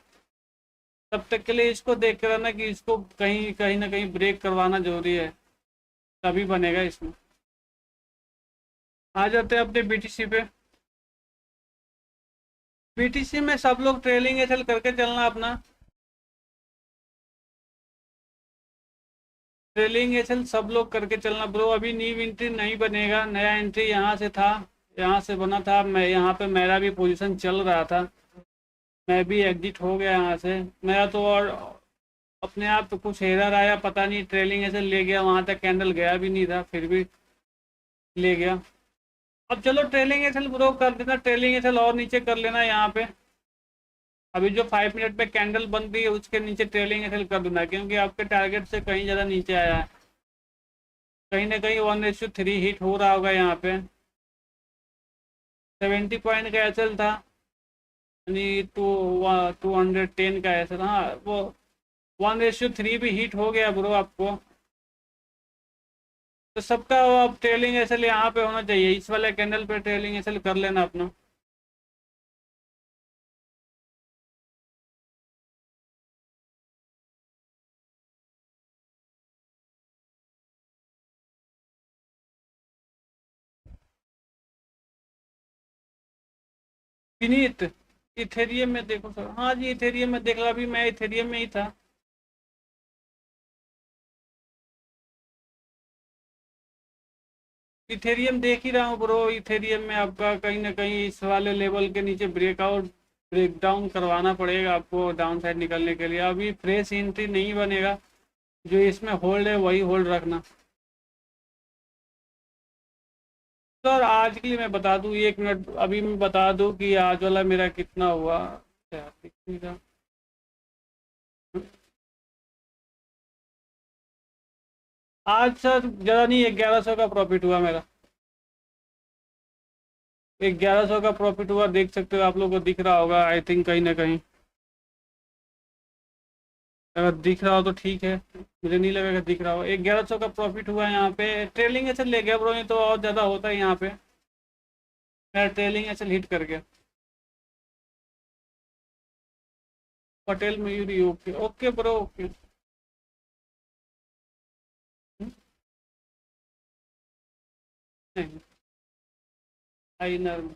A: तब तक के लिए इसको देख कर रहना कि इसको कहीं कहीं ना कहीं ब्रेक करवाना जरूरी है, तभी बनेगा इसमें। आ जाते हैं अपने बीटीसी पे। बीटीसी में सब लोग ट्रेलिंग एसएल करके चलना अपना। ट्रेलिंग एसएल सब लोग करके चलना ब्रो, अभी न्यू एंट्री नहीं बनेगा, नया एंट्री यहाँ से था, यहाँ से बना था, मैं यहाँ पे मेरा भी पोजीशन चल रहा था, मैं भी एग्जिट हो गया यहाँ से। मेरा तो और अपने आप तो कुछ एरर आया, पता नहीं, ट्रेलिंग एसएल ले गया, वहाँ तक कैंडल गया भी नहीं था, फिर भी ले गया। अब चलो ट्रेलिंग एसएल ब्रो कर देना, ट्रेलिंग एसएल और नीचे कर लेना यहाँ पे। अभी जो 5 मिनट पे कैंडल बन रही है, उसके नीचे ट्रेलिंग एसएल कर देना, क्योंकि आपके टारगेट से कहीं ज़्यादा नीचे आया है। कहीं ना कहीं 1:3 हिट हो रहा होगा यहाँ पे। 70 पॉइंट का एसएल था, यानी 210 का एसएल, हाँ वो 1:3 भी हिट हो गया ब्रो आपको। तो सबका अब ट्रेलिंग एसएल यहाँ पे होना चाहिए, इस वाले कैंडल पे ट्रेलिंग एसएल कर लेना अपना। विनीत, इथेरियम में देखो सर, हाँ जी इथेरियम में देख लो, अभी मैं इथेरियम में ही था। इथेरियम देख ही रहा हूँ ब्रो, इथेरियम में आपका कहीं ना कहीं इस वाले लेवल के नीचे ब्रेकआउट ब्रेक डाउन करवाना पड़ेगा आपको, डाउन साइड निकलने के लिए। अभी फ्रेश एंट्री नहीं बनेगा, जो इसमें होल्ड है वही होल्ड रखना। सर आज के लिए मैं बता दूं, 1 मिनट अभी मैं बता दूं कि आज वाला मेरा कितना हुआ, क्या दिख नहीं रहा। आज सर ज़्यादा नहीं, 1100 का प्रॉफिट हुआ मेरा। 1100 का प्रॉफिट हुआ, देख सकते हो, आप लोगों को दिख रहा होगा आई थिंक कहीं ना कहीं। अगर दिख रहा हो तो ठीक है, मुझे नहीं लगेगा दिख रहा हो। 1100 का प्रॉफिट हुआ है यहाँ पे। ट्रेलिंग एसएल ले गया ब्रो, ये तो और ज़्यादा होता है यहाँ पे। मेरा ट्रेलिंग एसएल हिट कर गया। Patel Mayuri, okay okay bro, okay. नहीं, आइनर में।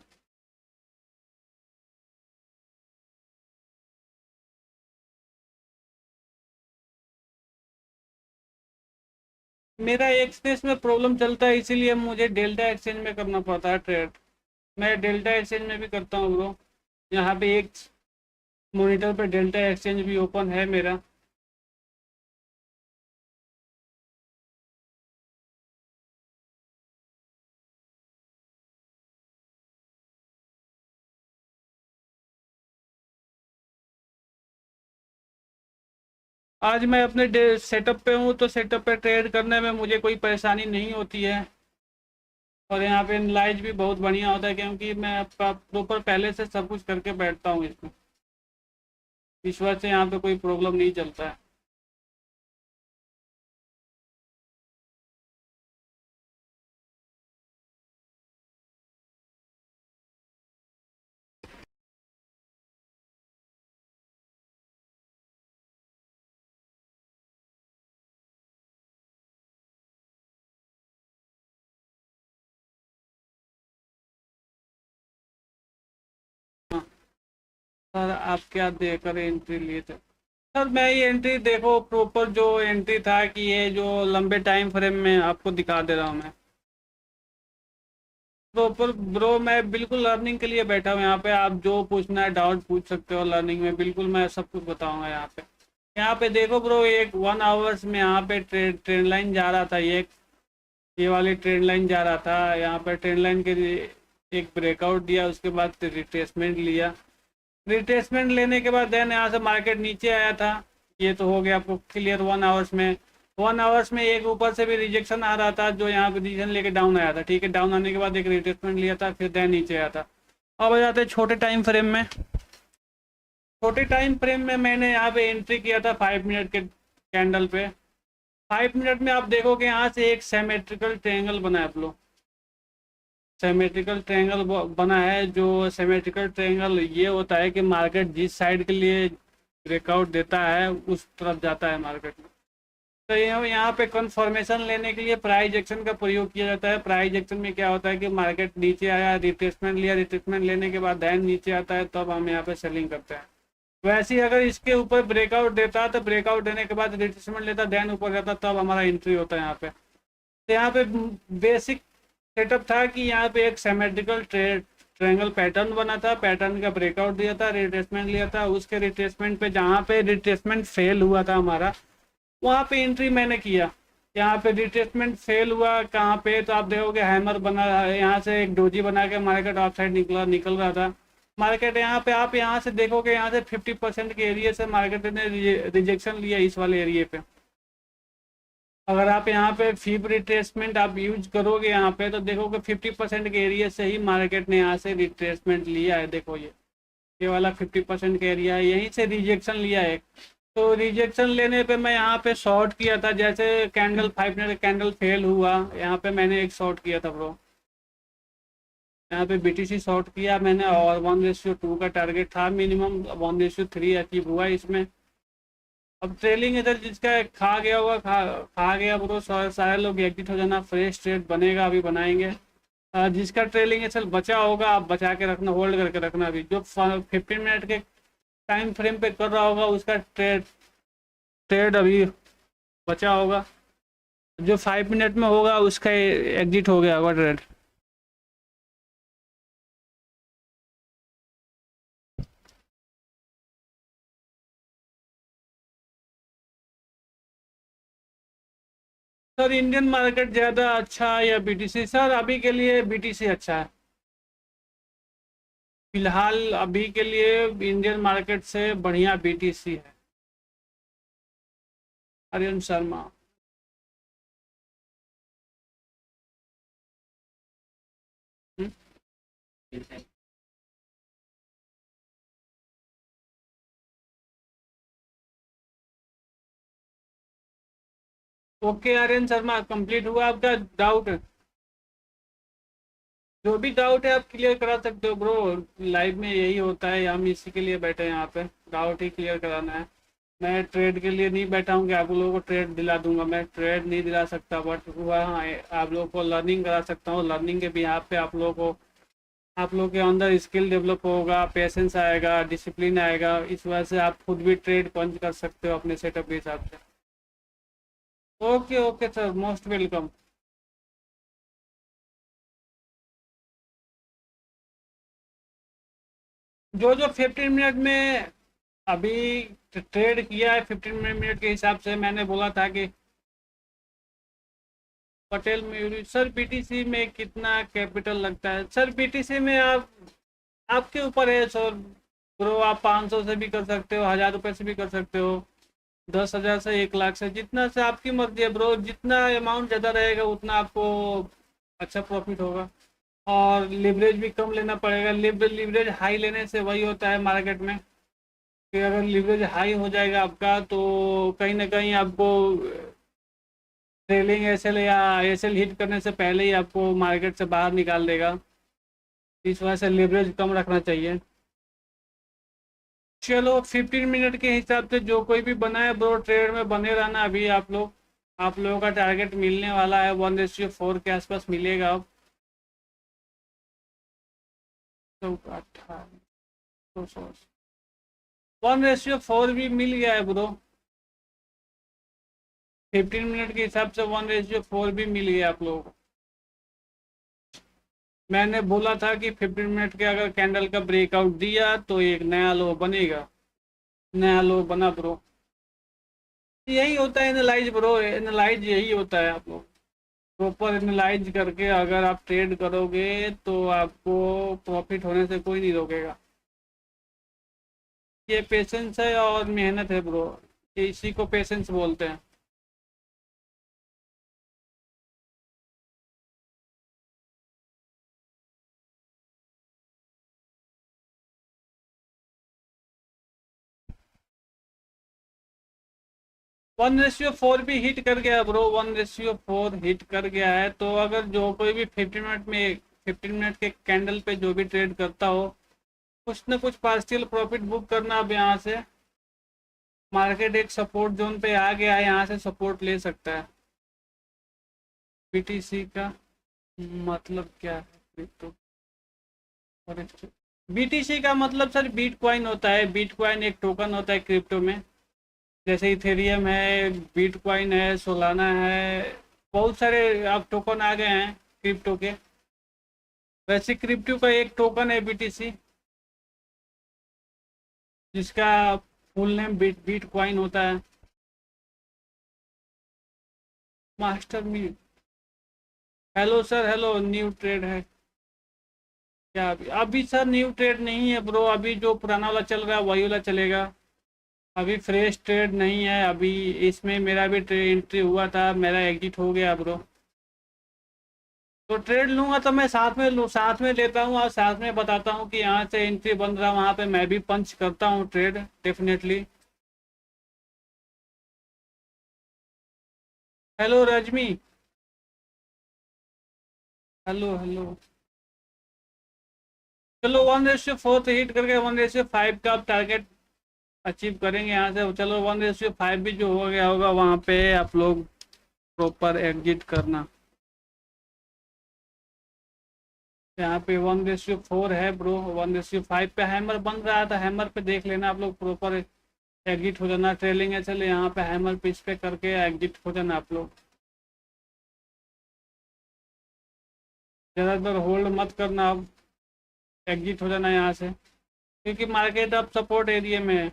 A: मेरा एक्सप्रेस में प्रॉब्लम चलता है, इसीलिए मुझे डेल्टा एक्सचेंज में करना पड़ता है ट्रेड। मैं डेल्टा एक्सचेंज में भी करता हूँ ब्रो। यहाँ पे एक मॉनिटर पे डेल्टा एक्सचेंज भी ओपन है मेरा। आज मैं अपने सेटअप पे हूँ, तो सेटअप पे ट्रेड करने में मुझे कोई परेशानी नहीं होती है। और यहाँ पे एनालाइज भी बहुत बढ़िया होता है, क्योंकि मैं आपका प्रॉपर पहले से सब कुछ करके बैठता हूँ इसमें। इस वजह से यहाँ पे कोई प्रॉब्लम नहीं चलता है। हाँ सर, आप क्या देकर एंट्री लिए थे? सर मैं ये एंट्री देखो, प्रॉपर जो एंट्री था कि ये जो लंबे टाइम फ्रेम में आपको दिखा दे रहा हूँ मैं। प्रॉपर ब्रो, मैं बिल्कुल लर्निंग के लिए बैठा हूँ यहाँ पे। आप जो पूछना है डाउट पूछ सकते हो लर्निंग में, बिल्कुल मैं सब कुछ बताऊंगा यहाँ पे। यहाँ पे देखो ब्रो, एक 1 आवर्स में यहाँ पे ट्रेन लाइन जा रहा था, ये वाली ट्रेन लाइन जा रहा था। यहाँ पे ट्रेन लाइन के लिए एक ब्रेकआउट दिया, उसके बाद रिट्रेसमेंट लिया। रिट्रेसमेंट लेने के बाद देन यहाँ से मार्केट नीचे आया था। ये तो हो गया आपको क्लियर 1 आवर्स में। 1 आवर्स में एक ऊपर से भी रिजेक्शन आ रहा था, जो यहाँ पे डिसीजन लेके डाउन आया था। ठीक है, डाउन आने के बाद एक रिट्रेसमेंट लिया था, फिर देन नीचे आया था। अब आ जाते हैं छोटे टाइम फ्रेम में। छोटे टाइम फ्रेम में मैंने यहाँ पे एंट्री किया था 5 मिनट के कैंडल पे। 5 मिनट में आप देखोगे यहाँ से एक सेमेट्रिकल ट्रायंगल बना है आप लोग। सेमेट्रिकल ट्रायंगल बना है। जो सेमेट्रिकल ट्रायंगल ये होता है कि मार्केट जिस साइड के लिए ब्रेकआउट देता है उस तरफ जाता है मार्केट में। तो यहाँ पे कंफर्मेशन लेने के लिए प्राइस एक्शन का प्रयोग किया जाता है। प्राइस एक्शन में क्या होता है कि मार्केट नीचे आया, रिट्रेसमेंट लिया, रिट्रेसमेंट लेने के बाद दैन नीचे आता है, तब हम यहाँ पे सेलिंग करते हैं। वैसे ही अगर इसके ऊपर ब्रेकआउट देता है तो ब्रेकआउट देने के बाद रिट्रेसमेंट लेता, दैन ऊपर जाता, तब हमारा एंट्री होता है यहाँ पे। तो यहाँ पे बेसिक सेटअप था कि यहाँ पे एक सिमेट्रिकल ट्रायंगल पैटर्न बना था, पैटर्न का ब्रेकआउट दिया था, रिट्रेसमेंट लिया था। उसके रिट्रेसमेंट पे जहाँ पे रिट्रेसमेंट फेल हुआ था हमारा, वहाँ पे एंट्री मैंने किया। यहाँ पे रिट्रेसमेंट फेल हुआ कहाँ पे, तो आप देखोगे हैमर बना, यहाँ से एक डोजी बना के मार्केट ऑफ साइड निकल रहा था। मार्केट यहाँ पे आप यहाँ से देखोगे, यहाँ से 50% के एरिया से मार्केट ने रिजेक्शन लिया इस वाले एरिया पे। अगर आप यहाँ पे फीब रिट्रेसमेंट आप यूज करोगे यहाँ पे, तो देखोगे 50% के एरिया से ही मार्केट ने यहाँ से रिट्रेसमेंट लिया है। देखो ये वाला 50% का एरिया है, यहीं से रिजेक्शन लिया है। तो रिजेक्शन लेने पे मैं यहाँ पे शॉर्ट किया था। जैसे कैंडल 5 मिनट कैंडल फेल हुआ, यहाँ पे मैंने एक शॉर्ट किया था ब्रो। यहाँ पे बीटीसी शॉर्ट किया मैंने, और 1:2 का टारगेट था मिनिमम, 1:3 अचीव हुआ इसमें। अब ट्रेलिंग इधर जिसका खा गया होगा, खा गया ब्रो। सारे लोग एग्जिट हो जाना, फ्रेश ट्रेड बनेगा, अभी बनाएंगे। जिसका ट्रेलिंग एसल बचा होगा, आप बचा के रखना, होल्ड करके रखना। अभी जो 15 मिनट के टाइम फ्रेम पे कर रहा होगा, उसका ट्रेड ट्रेड अभी बचा होगा। जो 5 मिनट में होगा उसका एग्जिट हो गया होगा ट्रेड। सर इंडियन मार्केट ज़्यादा अच्छा है या बीटीसी? सर अभी के लिए बीटीसी अच्छा है। फिलहाल अभी के लिए इंडियन मार्केट से बढ़िया बीटीसी है। आर्यन शर्मा। ओके आर्यन शर्मा, कंप्लीट हुआ आपका डाउट? जो भी डाउट है आप क्लियर करा सकते हो ब्रो। लाइव में यही होता है, हम इसी के लिए बैठे हैं यहाँ पे, डाउट ही क्लियर कराना है। मैं ट्रेड के लिए नहीं बैठा हूँ कि आप लोगों को ट्रेड दिला दूंगा, मैं ट्रेड नहीं दिला सकता, बट वहाँ आप लोगों को लर्निंग करा सकता हूँ। लर्निंग के बिहाफ पे आप लोगों को, आप लोग के अंदर स्किल डेवलप होगा, पेशेंस आएगा, डिसिप्लिन आएगा, इस वजह से आप खुद भी ट्रेड पंच कर सकते हो अपने सेटअप के हिसाब से। Okay okay sir, most welcome. जो जो 15 मिनट में अभी ट्रेड किया है, 15 मिनट के हिसाब से मैंने बोला था कि पटेल मयूरी सर, बीटीसी में कितना कैपिटल लगता है सर? बीटीसी में आप, आपके ऊपर है सर ब्रो, आप 500 से भी कर सकते हो, 1000 रुपये से भी कर सकते हो, 10,000 से 1 लाख से, जितना से आपकी मर्जी है ब्रो। जितना अमाउंट ज़्यादा रहेगा उतना आपको अच्छा प्रॉफिट होगा, और लिवरेज भी कम लेना पड़ेगा। लिवरेज हाई लेने से वही होता है मार्केट में कि अगर लिवरेज हाई हो जाएगा आपका तो कहीं ना कहीं आपको ट्रेलिंग एसएल या एसएल हिट करने से पहले ही आपको मार्केट से बाहर निकाल देगा। इस वजह से लिवरेज कम रखना चाहिए। चलो 15 मिनट के हिसाब से जो कोई भी बना है ब्रो, ट्रेड में बने रहना। अभी आप लोगों का टारगेट मिलने वाला है, 1:4 के आसपास मिलेगा अब। तो 1:4 भी मिल गया है ब्रो, 15 मिनट के हिसाब से 1:4 भी मिल गया आप लोगों को। मैंने बोला था कि 15 मिनट के अगर कैंडल का ब्रेकआउट दिया तो एक नया लो बनेगा, नया लो बना ब्रो। यही होता है एनालाइज ब्रो, एनालाइज यही होता है। आप लोग प्रॉपर एनालाइज करके अगर आप ट्रेड करोगे तो आपको प्रॉफिट होने से कोई नहीं रोकेगा। ये पेशेंस है और मेहनत है ब्रो, ये इसी को पेशेंस बोलते हैं। 1:4 भी हिट कर गया ब्रो, 1:4 हिट कर गया है। तो अगर जो कोई भी 15 मिनट के कैंडल पे जो भी ट्रेड करता हो, कुछ ना कुछ पार्शियल प्रॉफिट बुक करना। अब यहाँ से मार्केट एक सपोर्ट जोन पे आ गया है, यहाँ से सपोर्ट ले सकता है। बीटीसी का मतलब क्या है? क्रिप्टो बीटीसी का मतलब सर बिटकॉइन होता है। बिटकॉइन एक टोकन होता है क्रिप्टो में, जैसे इथेरियम है, बिटकॉइन है, सोलाना है, बहुत सारे अब टोकन आ गए हैं क्रिप्टो के। वैसे क्रिप्टो का एक टोकन है बीटीसी, जिसका फुल नेम बिटकॉइन होता है। Master me, hello sir, hello. New trade है क्या अभी सर? न्यू ट्रेड नहीं है ब्रो, अभी जो पुराना वाला चल रहा है वही वाला चलेगा। अभी फ्रेश ट्रेड नहीं है अभी। इसमें मेरा भी एंट्री हुआ था, मेरा एग्जिट हो गया ब्रो। तो ट्रेड लूंगा तो मैं साथ में लूँ, साथ में लेता हूँ और साथ में बताता हूँ कि यहाँ से एंट्री बन रहा है, वहाँ पे मैं भी पंच करता हूँ trade definitely. Hello Rajmi, hello hello. चलो 1:4 से हिट करके 1:5 का आप टारगेट अचीव करेंगे यहाँ से। चलो 1:5 भी जो हो गया होगा वहाँ पे आप लोग प्रॉपर एग्जिट करना। यहाँ पे 1:4 है ब्रो, 1:5 पे हैमर बन रहा था, हैमर पे देख लेना आप लोग, प्रॉपर एग्जिट हो जाना। ट्रेलिंग है चले, यहाँ पे हैमर पे इस पे करके एग्जिट हो जाना आप लोग। ज़्यादातर होल्ड मत करना, अब एग्जिट हो जाना यहाँ से, क्योंकि मार्केट अब सपोर्ट एरिया में है।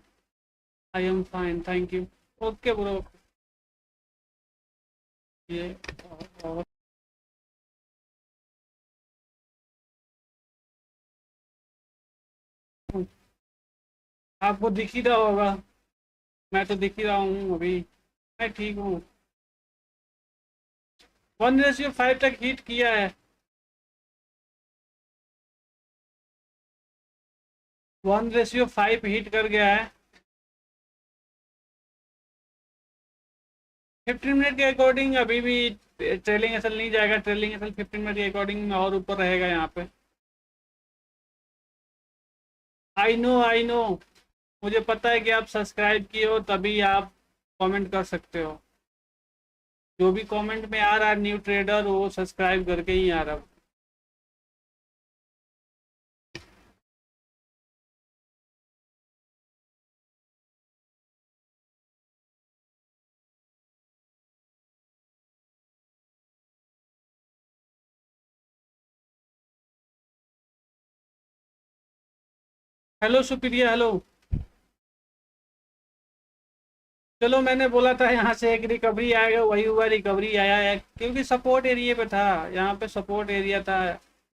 A: I am fine, thank you. Okay bro. ये और आपको दिख ही रहा होगा, मैं तो दिख ही रहा हूँ अभी, मैं ठीक हूँ। 1:5 तक हिट किया है। 1:5 हिट कर गया है। 15 मिनट के अकॉर्डिंग अभी भी ट्रेलिंग एसल नहीं जाएगा। ट्रेलिंग एसल 15 मिनट के अकॉर्डिंग में और ऊपर रहेगा यहाँ पे। आई नो, मुझे पता है कि आप सब्सक्राइब किए हो तभी आप कमेंट कर सकते हो। जो भी कमेंट में आ रहा है न्यू ट्रेडर, वो सब्सक्राइब करके ही आ रहा है। Hello Supriya, hello. चलो, मैंने बोला था यहाँ से एक रिकवरी आएगा, वही हुआ, रिकवरी आया है क्योंकि सपोर्ट एरिया पे था। यहाँ पे सपोर्ट एरिया था,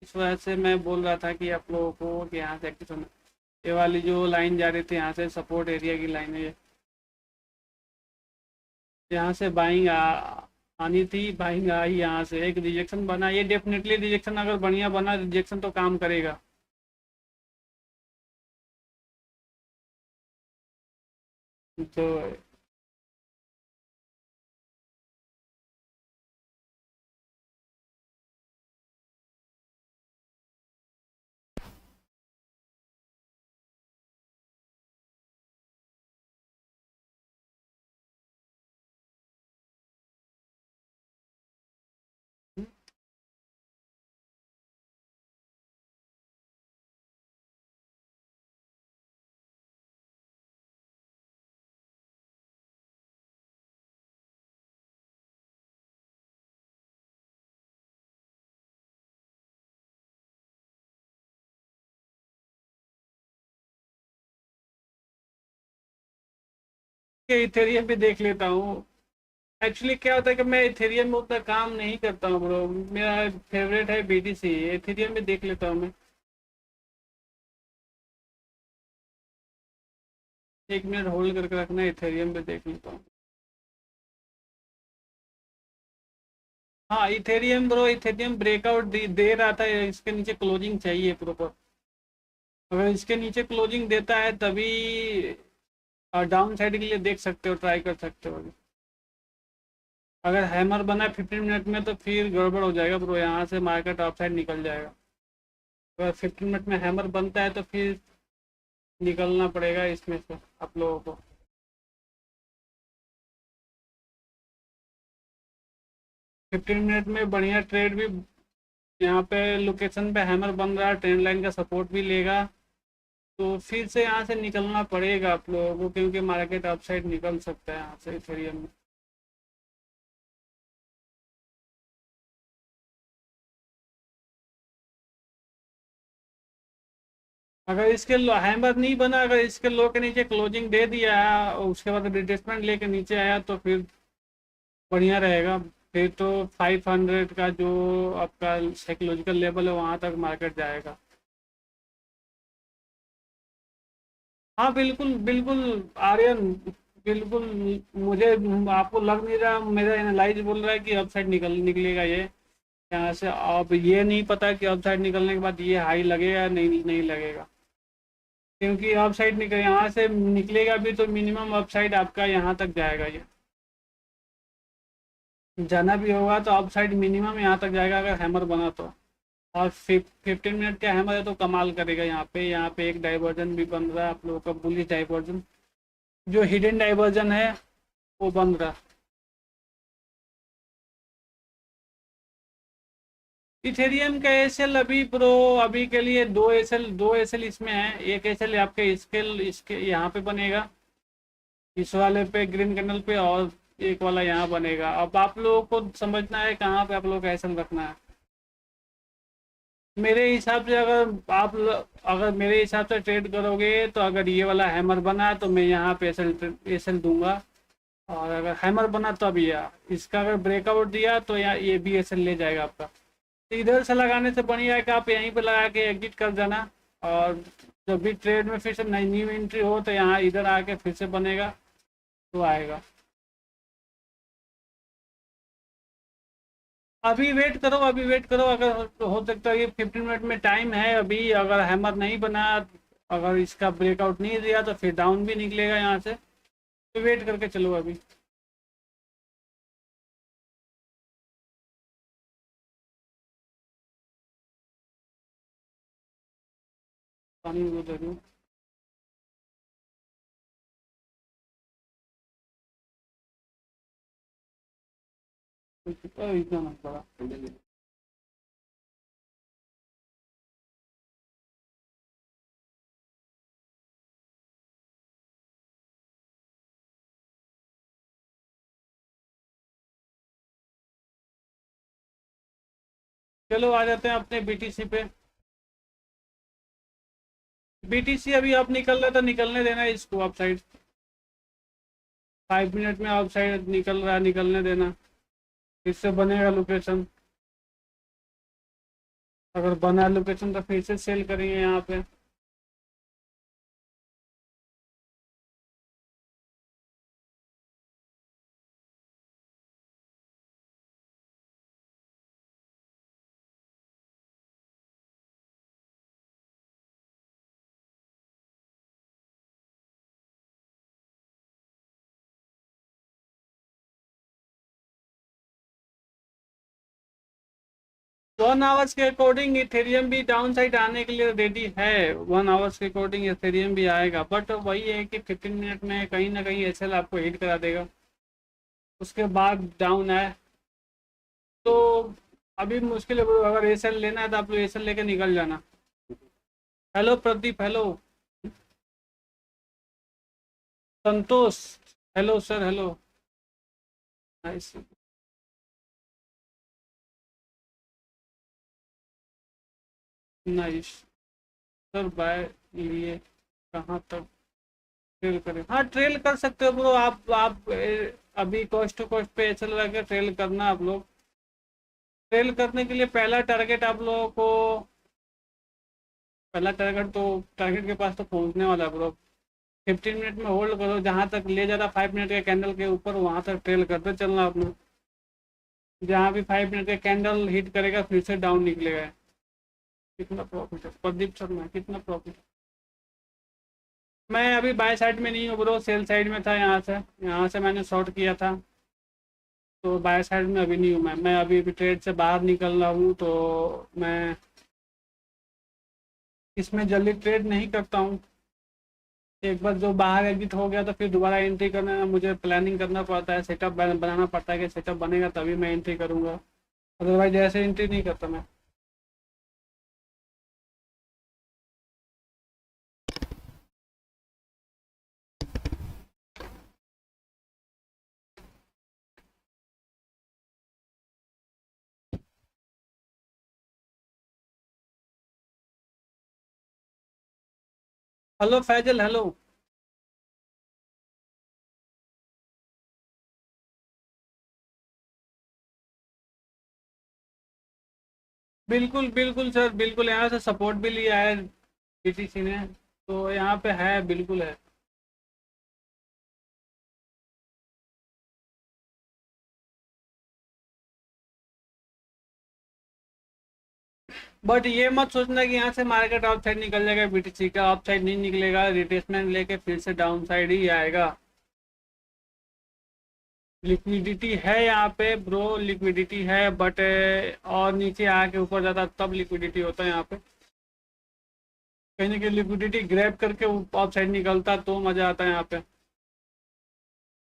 A: इस वजह से मैं बोल रहा था कि आप लोगों को कि यहाँ से एक्टिव होना। ये वाली जो लाइन जा रही थी यहाँ से सपोर्ट एरिया की लाइन है ये। यहाँ से बाइंग आनी थी, बाइंग आई। यहाँ से एक रिजेक्शन बना, ये डेफिनेटली रिजेक्शन अगर बढ़िया बना, रिजेक्शन तो काम करेगा। तो इथेरियम भी देख लेता हूँ। एक्चुअली क्या होता है कि मैं इथेरियम में उतना काम नहीं करता हूँ ब्रो। मेरा फेवरेट है बीटीसी, इथेरियम में देख लेता हूँ मैं। 1 मिनट होल्ड करके रखना, इथेरियम पे देख लेता हूँ। हाँ इथेरियम ब्रो, इथेरियम ब्रेकआउट दे रहा था, इसके नीचे क्लोजिंग चाहिए प्रॉपर। अगर इसके नीचे क्लोजिंग देता है तभी डाउन साइड के लिए देख सकते हो, ट्राई कर सकते हो। अगर हैमर बना 15 मिनट में तो फिर गड़बड़ हो जाएगा ब्रो, यहाँ से मार्केट ऑफ साइड निकल जाएगा। अगर 15 मिनट में हैमर बनता है तो फिर निकलना पड़ेगा इसमें से आप लोगों को। 15 मिनट में बढ़िया ट्रेड भी, यहाँ पे लोकेशन पे हैमर बन रहा है, ट्रेंड लाइन का सपोर्ट भी लेगा। तो फिर से यहाँ से निकलना पड़ेगा आप लोगों को, क्योंकि मार्केट अपसाइड निकल सकता है यहाँ से इथेरियम में। अगर इसके हैमर नहीं बना, अगर इसके लो के नीचे क्लोजिंग दे दिया है और उसके बाद रिट्रेसमेंट लेके नीचे आया तो फिर बढ़िया रहेगा। फिर तो 500 का जो आपका साइकोलॉजिकल लेवल है वहाँ तक मार्केट जाएगा। हाँ बिल्कुल बिल्कुल आर्यन, बिल्कुल। मुझे आपको लग नहीं रहा, मेरा एनालाइज बोल रहा है कि अपसाइड निकलेगा ये यहाँ से। अब ये नहीं पता कि अपसाइड निकलने के बाद ये हाई लगेगा, नहीं नहीं लगेगा। क्योंकि अपसाइड निकल, यहाँ से निकलेगा भी तो मिनिमम अपसाइड आपका यहाँ तक जाएगा ये। जाना भी होगा तो अपसाइड मिनिमम यहाँ तक जाएगा अगर हैमर बना तो। और 15 मिनट का हैमर है तो कमाल करेगा यहाँ पे। यहाँ पे एक डाइवर्जन भी बन रहा है आप लोगों का, बुलिश डाइवर्जन, जो हिडन डाइवर्जन है वो बन रहा। इथेरियम का एसएल अभी प्रो, अभी के लिए दो एसएल इसमें है। एक एसएल आपके इसके यहाँ पे बनेगा, इस वाले पे ग्रीन कैंडल पे, और एक वाला यहाँ बनेगा। अब आप लोगों को समझना है कहाँ पे आप लोगों का एसएल रखना है। मेरे हिसाब से अगर मेरे हिसाब से ट्रेड करोगे तो अगर ये वाला हैमर बना तो मैं यहाँ पे एसएल दूंगा। और अगर हैमर बना तो अभी इसका अगर ब्रेकआउट दिया तो यहाँ ये भी एसएल ले जाएगा आपका। तो इधर से लगाने से बढ़िया है कि आप यहीं पे लगा के एग्जिट कर जाना। और जब भी ट्रेड में फिर से नई न्यू एंट्री हो तो यहाँ इधर आके फिर से बनेगा तो आएगा। अभी वेट करो, अभी वेट करो। अगर हो सकता है ये 15 मिनट में टाइम है अभी, अगर हैमर नहीं बना अगर इसका ब्रेकआउट नहीं दिया तो फिर डाउन भी निकलेगा यहाँ से, तो वेट करके चलो अभी। पानी वो दे दूँ। इतना मत पड़ा। चलो आ जाते हैं अपने बीटीसी पे। बीटीसी अभी आप निकल रहा था, निकलने देना है इसको आप साइड। 5 मिनट में आप साइड निकल रहा है, निकलने देना। इससे बनेगा लोकेशन। अगर बना लोकेशन तो फिर से सेल करेंगे यहाँ पे। वन आवर्स के अकॉर्डिंग इथेरियम भी डाउन साइड आने के लिए रेडी है। 1 आवर्स के अकॉर्डिंग इथेरियम भी आएगा, बट वही है कि 15 मिनट में कहीं ना कहीं एसएल आपको हिट करा देगा, उसके बाद डाउन आए तो अभी मुश्किल है bro। अगर एसएल लेना है तो आप लोग एसएल लेके निकल जाना। Hello Pradeep, hello Santosh, hello sir, hello. Nice. Nice sir, buy लिए कहाँ तक ट्रेल करें? हाँ ट्रेल कर सकते हो ब्रो। आप अभी कोस्ट टू कोस्ट पे चल रहा है, ट्रेल करना आप लोग। ट्रेल करने के लिए पहला टारगेट आप लोगों को, पहला टारगेट तो टारगेट के पास तो पहुंचने वाला है ब्रो। 15 मिनट में होल्ड करो, जहाँ तक ले जा रहा 5 मिनट के कैंडल के ऊपर वहाँ तक ट्रेल करते चलना अपना। जहाँ भी 5 मिनट के कैंडल हिट करेगा फिर से डाउन निकलेगा। कितना प्रॉफिट है प्रदीप शर्मा, कितना प्रॉफिट? मैं अभी बाय साइड में नहीं हूँ ब्रो, सेल साइड में था। यहाँ से मैंने शॉर्ट किया था, तो बाय साइड में अभी नहीं हूँ मैं अभी ट्रेड से बाहर निकल रहा हूँ, तो मैं इसमें जल्दी ट्रेड नहीं करता हूँ। एक बार जो बाहर एग्जिट हो गया तो फिर दोबारा एंट्री करने में मुझे प्लानिंग करना पड़ता है, सेटअप बनाना पड़ता है कि सेटअप बनेगा तभी मैं एंट्री करूँगा, अदरवाइज ऐसे एंट्री नहीं करता मैं। Hello Faisal, hello. बिल्कुल बिल्कुल सर, बिल्कुल यहाँ से सपोर्ट भी लिया है बीटीसी ने, तो यहाँ पे है, बिल्कुल है। बट ये मत सोचना कि यहाँ से मार्केट अप साइड निकल जाएगा, बीटीसी का अप साइड नहीं निकलेगा, रिट्रेसमेंट लेके फिर से डाउन साइड ही आएगा। लिक्विडिटी है यहाँ पे ब्रो, लिक्विडिटी है, बट और नीचे आके ऊपर जाता तब लिक्विडिटी होता है यहाँ पे। कहीं ना कहीं लिक्विडिटी ग्रैब करके अप साइड निकलता तो मजा आता है यहाँ पे।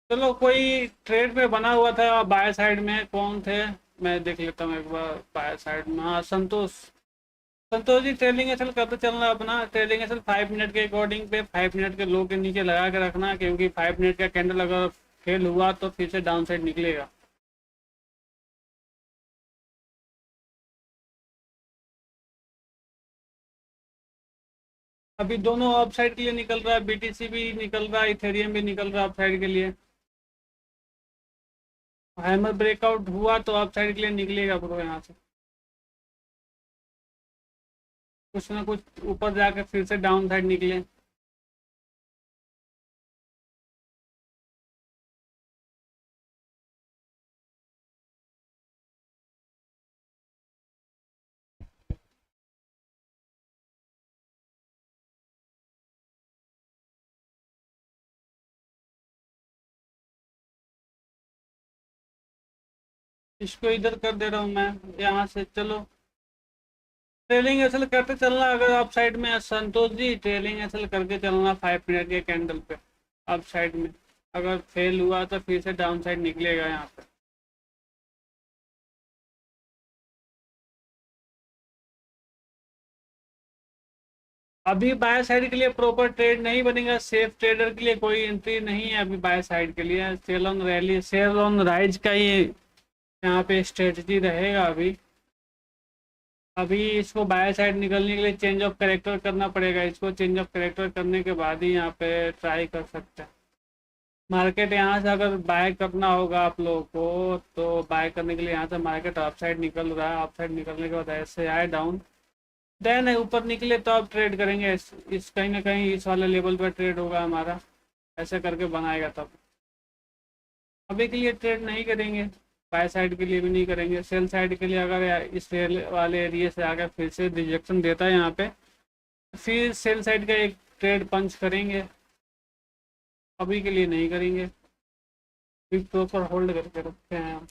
A: चलो कोई ट्रेड में बना हुआ था बाय साइड में, कौन थे? मैं देख लेता हूँ एक बार बाय साइड में। हाँ संतोष। संतोष जी ट्रेलिंग एसल करते चलना अपना। ट्रेलिंग एसल 5 मिनट के अकॉर्डिंग पे 5 मिनट के लो के नीचे लगा के रखना, क्योंकि 5 मिनट का कैंडल अगर फेल हुआ तो फिर से डाउन साइड निकलेगा। अभी दोनों अप साइड के लिए निकल रहा है, बीटीसी भी निकल रहा है, इथेरियम भी निकल रहा है अप साइड के लिए। हैमर ब्रेकआउट हुआ तो अप साइड के लिए निकलेगा ब्रो यहाँ से, कुछ ना कुछ ऊपर जाकर फिर से डाउन साइड निकले। इसको इधर कर दे रहा हूँ मैं यहाँ से। चलो ट्रेलिंग एसल करते चलना, अगर आप साइड में संतोष जी ट्रेलिंग एसल करके चलना 5 मिनट के कैंडल पे अप साइड में। अगर फेल हुआ तो फिर से डाउन साइड निकलेगा यहाँ पे। अभी बाय साइड के लिए प्रॉपर ट्रेड नहीं बनेगा, सेफ ट्रेडर के लिए कोई एंट्री नहीं है अभी बाय साइड के लिए। Sell on rally, sell on rise का ही यहाँ पे स्ट्रेटजी रहेगा अभी। अभी इसको बाय साइड निकलने के लिए चेंज ऑफ करेक्टर करना पड़ेगा, इसको चेंज ऑफ करेक्टर करने के बाद ही यहाँ पे ट्राई कर सकते हैं। मार्केट यहाँ से अगर बाय करना होगा आप लोगों को तो बाय करने के लिए यहाँ से मार्केट अप साइड निकल रहा है, अप साइड निकलने के बाद ऐसे आए डाउन, देन ऊपर निकले तो आप ट्रेड करेंगे। इस कहीं ना कहीं इस वाले लेवल पर ट्रेड होगा हमारा, ऐसे करके बनाएगा तब। अभी के लिए ट्रेड नहीं करेंगे, बाय साइड के लिए भी नहीं करेंगे। सेल साइड के लिए अगर इस सेल वाले एरिया से आकर फिर से रिजेक्शन देता है यहाँ पे, फिर सेल साइड का एक ट्रेड पंच करेंगे। अभी के लिए नहीं करेंगे, बिग प्रॉपर होल्ड करके रखते हैं हम।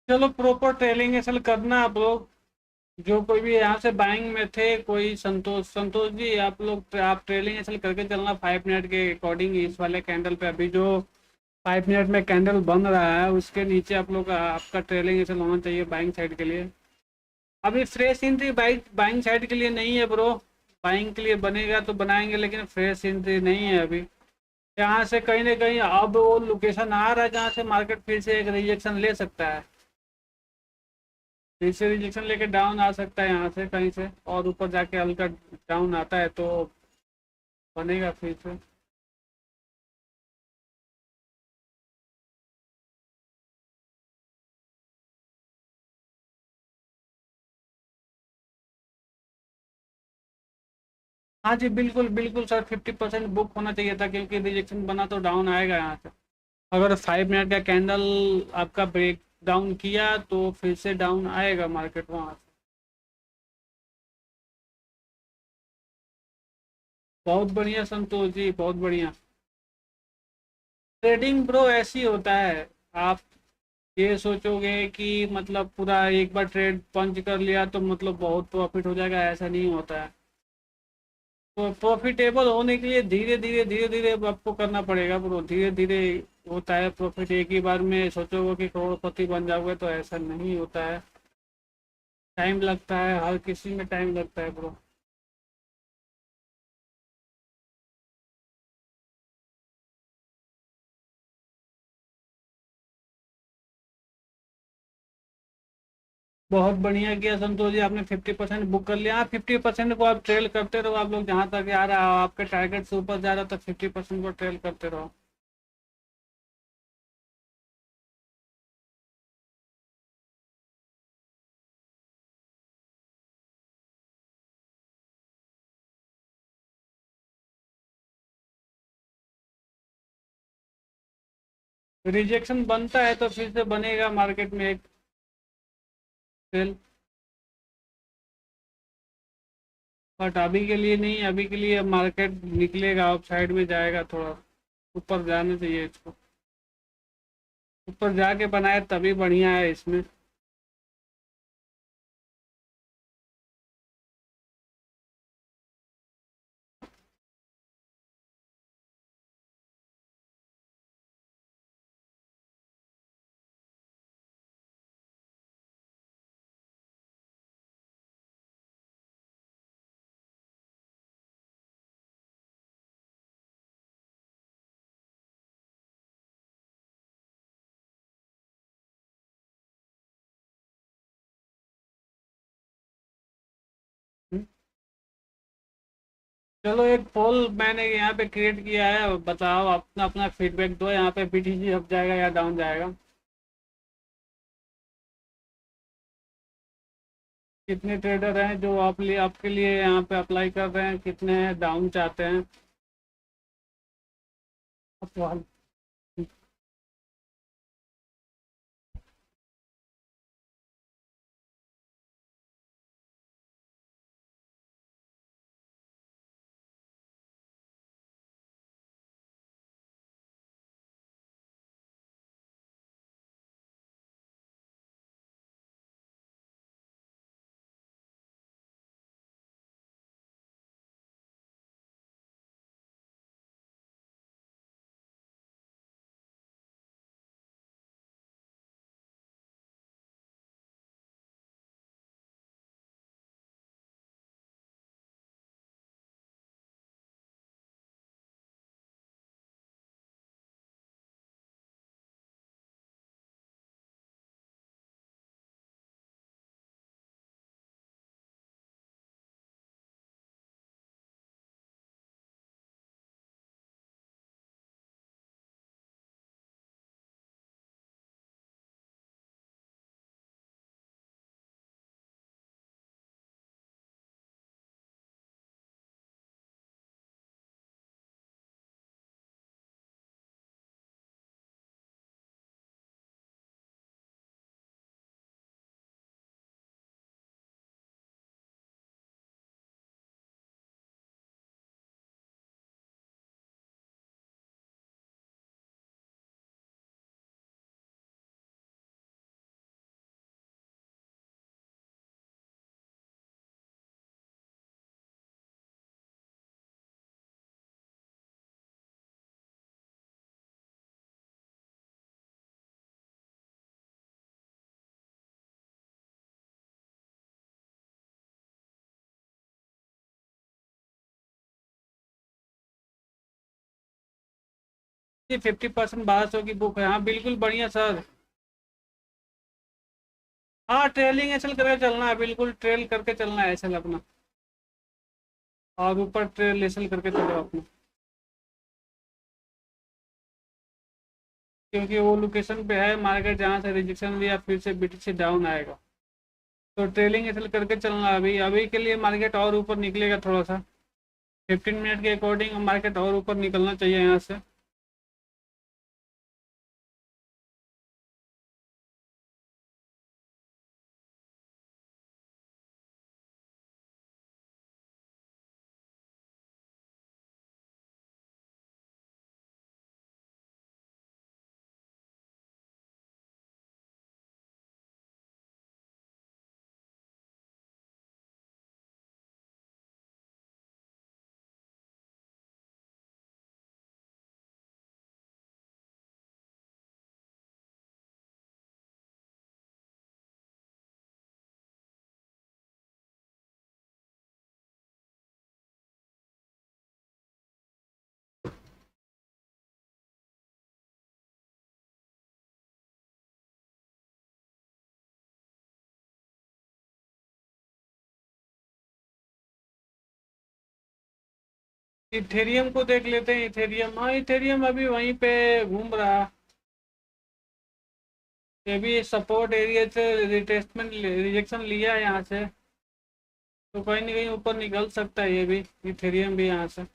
A: चलो प्रॉपर ट्रेलिंग एसल करना आप लोग। जो कोई भी यहाँ से बाइंग में थे, कोई संतोष जी आप लोग आप ट्रेलिंग एसल करके चलना 5 मिनट के अकॉर्डिंग। इस वाले कैंडल पे अभी जो 5 मिनट में कैंडल बन रहा है उसके नीचे आप लोग आपका ट्रेलिंग एसल होना चाहिए बाइंग साइड के लिए। अभी फ्रेश एंट्री बाइंग साइड के लिए नहीं है ब्रो। बाइंग के लिए बनेगा तो बनाएंगे, लेकिन फ्रेश एंट्री नहीं है अभी। यहाँ से कहीं ना कहीं अब वो लोकेशन आ रहा है जहाँ से मार्केट फिर से एक रिजेक्शन ले सकता है, फिर से रिजेक्शन लेके डाउन आ सकता है यहाँ से कहीं से, और ऊपर जाके हल्का डाउन आता है तो बनेगा फिर से। हाँ जी बिल्कुल बिल्कुल सर, 50% बुक होना चाहिए था, क्योंकि रिजेक्शन बना तो डाउन आएगा यहाँ से। अगर 5 मिनट का कैंडल आपका ब्रेक डाउन किया तो फिर से डाउन आएगा मार्केट वहाँ से। बहुत बढ़िया संतोष जी, बहुत बढ़िया। ट्रेडिंग ब्रो ऐसी होता है, आप ये सोचोगे कि मतलब पूरा एक बार ट्रेड पंच कर लिया तो मतलब बहुत प्रॉफिट हो जाएगा, ऐसा नहीं होता है। तो प्रॉफिटेबल होने के लिए धीरे धीरे आपको करना पड़ेगा ब्रो, धीरे धीरे होता है प्रॉफिट। एक ही बार में सोचोगे कि करोड़पति बन जाओगे तो ऐसा नहीं होता है, टाइम लगता है, हर किसी में टाइम लगता है ब्रो। बहुत बढ़िया किया संतोष जी, आपने 50% बुक कर लिया। हाँ, 50% को आप ट्रेल करते रहो, आप लोग जहाँ तक आ रहा है आपके टारगेट से ऊपर जा रहा है तो 50% को ट्रेल करते रहो। रिजेक्शन बनता है तो फिर से बनेगा मार्केट में एक ट्रेल, बट अभी के लिए नहीं, अभी के लिए मार्केट निकलेगा अब साइड में जाएगा थोड़ा, ऊपर जाना चाहिए इसको, ऊपर जाके बनाए तभी बढ़िया है इसमें। चलो एक पोल मैंने यहाँ पे क्रिएट किया है, बताओ अपना अपना फीडबैक दो, यहाँ पे बीटीसी अप जाएगा या डाउन जाएगा। कितने ट्रेडर हैं जो आपके लिए यहाँ पे अप्लाई कर रहे हैं, कितने हैं डाउन चाहते हैं। अब 50% 1200 की बुक है, हाँ बिल्कुल बढ़िया सर। हाँ ट्रेलिंग एसल करके चलना है, बिल्कुल ट्रेल करके चलना है एसल अपना, और ऊपर ट्रेल एसल करके चलो अपना, क्योंकि वो लोकेशन पे है मार्केट जहाँ से रिजेक्शन लिया फिर से बीटीसी डाउन आएगा। तो ट्रेलिंग एसल करके चलना, अभी अभी के लिए मार्केट और ऊपर निकलेगा थोड़ा सा, 15 मिनट के अकॉर्डिंग मार्केट और ऊपर निकलना चाहिए यहाँ से। इथेरियम को देख लेते हैं। इथेरियम, हाँ इथेरियम अभी वहीं पे घूम रहा। ये भी सपोर्ट एरिया से रिटेस्टमेंट रिजेक्शन लिया है यहाँ से, तो कहीं ना कहीं ऊपर निकल सकता है ये भी, इथेरियम भी यहाँ से।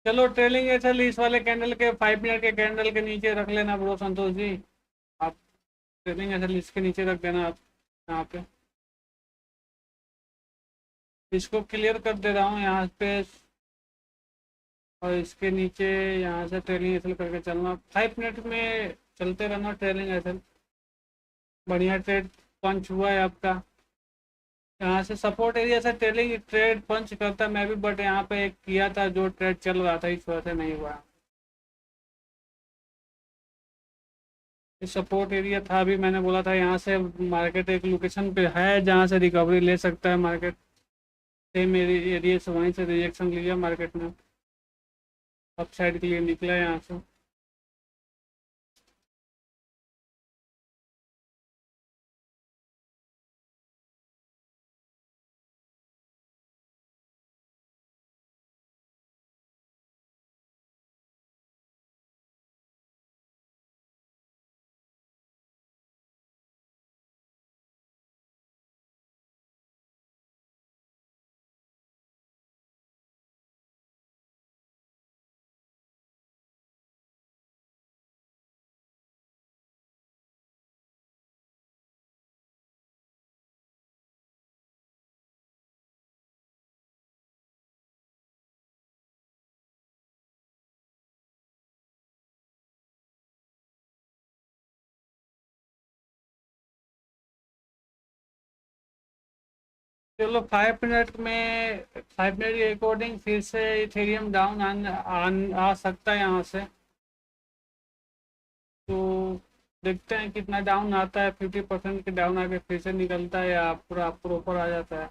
A: चलो ट्रेलिंग ऐसे इस वाले कैंडल के 5 मिनट के कैंडल के नीचे रख लेना ब्रो संतोष जी। आप ट्रेलिंग ऐसे इसके नीचे रख देना आप यहाँ पे। इसको क्लियर कर दे रहा हूँ यहाँ पे, और इसके नीचे यहाँ से ट्रेलिंग एसल करके चलना। 5 मिनट में चलते रहना ट्रेलिंग एसल। बढ़िया ट्रेड पंच हुआ है आपका। यहाँ से सपोर्ट एरिया से ट्रेलिंग ट्रेड पंच करता मैं भी, बट यहाँ पे एक किया था जो ट्रेड चल रहा था, इस वजह से नहीं हुआ। सपोर्ट एरिया था, अभी मैंने बोला था यहाँ से मार्केट एक लोकेशन पे है जहाँ से रिकवरी ले सकता है मार्केट। सेम एरिया से वहीं से रिजेक्शन लिया मार्केट ने, अप साइड के लिए निकला यहाँ से। चलो 5 मिनट में, 5 मिनट के अकॉर्डिंग फिर से इथेरियम डाउन आ सकता है यहाँ से। तो देखते हैं कितना डाउन आता है। 50% के डाउन आके फिर से निकलता है या पूरा प्रॉपर आ जाता है।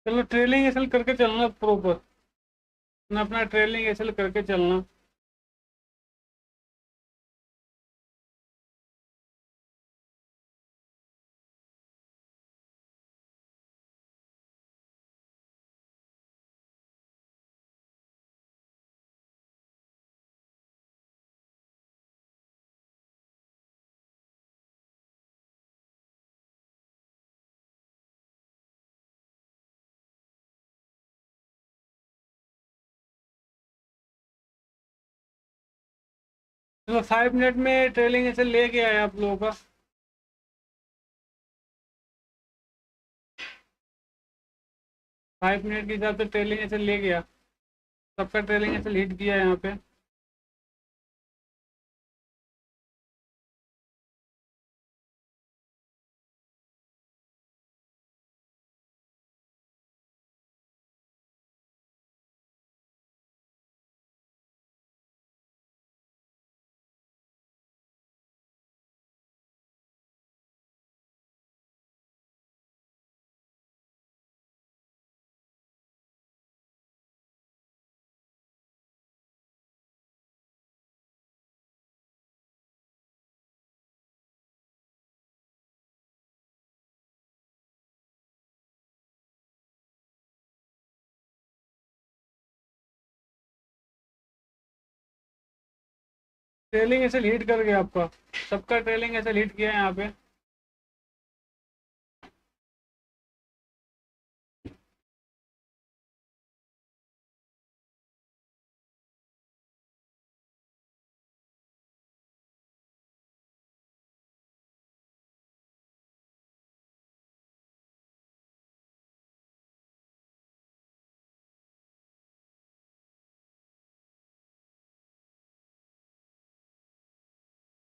A: चलो ट्रेलिंग एसल करके चलना प्रॉपर, अपना ट्रेलिंग एसल करके चलना। तो 5 मिनट में ट्रेलिंग ऐसे ले गया है आप लोगों का। 5 मिनट के हिसाब से ट्रेलिंग ऐसे ले गया, सबका ट्रेलिंग ऐसे हिट किया यहाँ पे। ट्रेलिंग ऐसे लीड कर गया आपका, सबका ट्रेलिंग ऐसे लीड किया है यहाँ पे।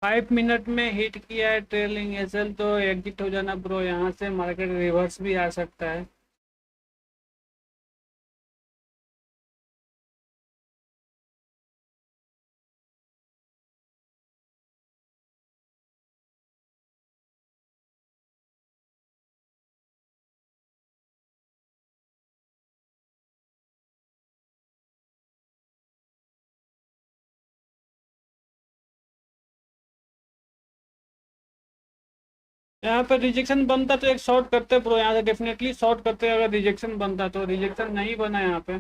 A: फाइव मिनट में हिट किया है ट्रेलिंग एसएल, तो एग्जिट हो जाना ब्रो, यहाँ से मार्केट रिवर्स भी आ सकता है। यहाँ पे रिजेक्शन बनता तो एक शॉर्ट करते ब्रो, यहाँ से डेफिनेटली शॉर्ट करते अगर रिजेक्शन बनता, तो रिजेक्शन नहीं बना यहाँ पे।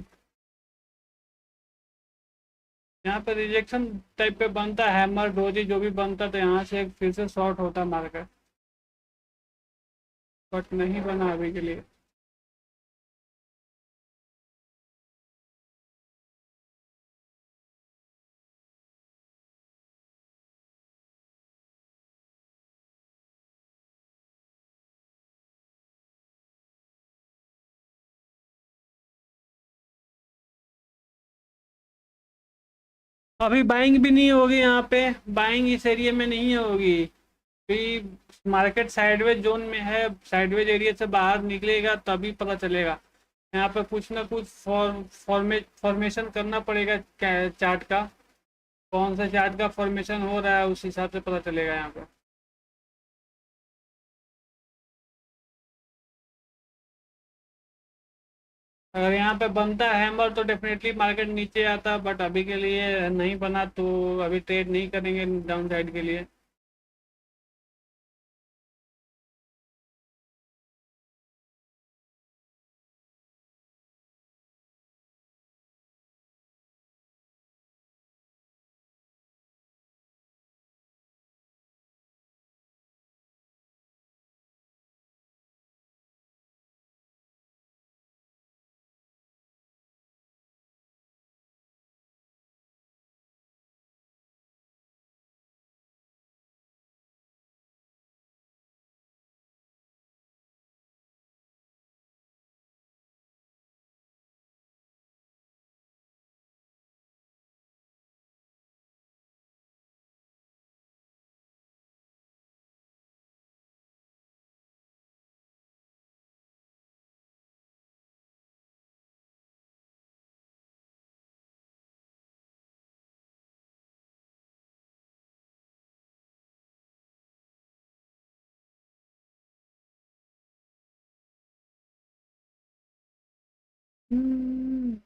A: यहाँ पे रिजेक्शन टाइप पे बनता, हैमर डोजी जो भी बनता, तो यहाँ से एक फिर से शॉर्ट होता मार्केट, बट नहीं बना अभी के लिए। अभी बाइंग भी नहीं होगी यहाँ पे, बाइंग इस एरिया में नहीं होगी। अभी मार्केट साइडवेज जोन में है, साइडवेज एरिया से बाहर निकलेगा तभी पता चलेगा। यहाँ पे कुछ ना कुछ फॉर्मेशन करना पड़ेगा चार्ट का, कौन सा चार्ट का फॉर्मेशन हो रहा है उस हिसाब से पता चलेगा यहाँ पे। अगर यहाँ पे बनता है हैमर तो डेफिनेटली मार्केट नीचे आता, बट अभी के लिए नहीं बना तो अभी ट्रेड नहीं करेंगे डाउन साइड के लिए। हम्म।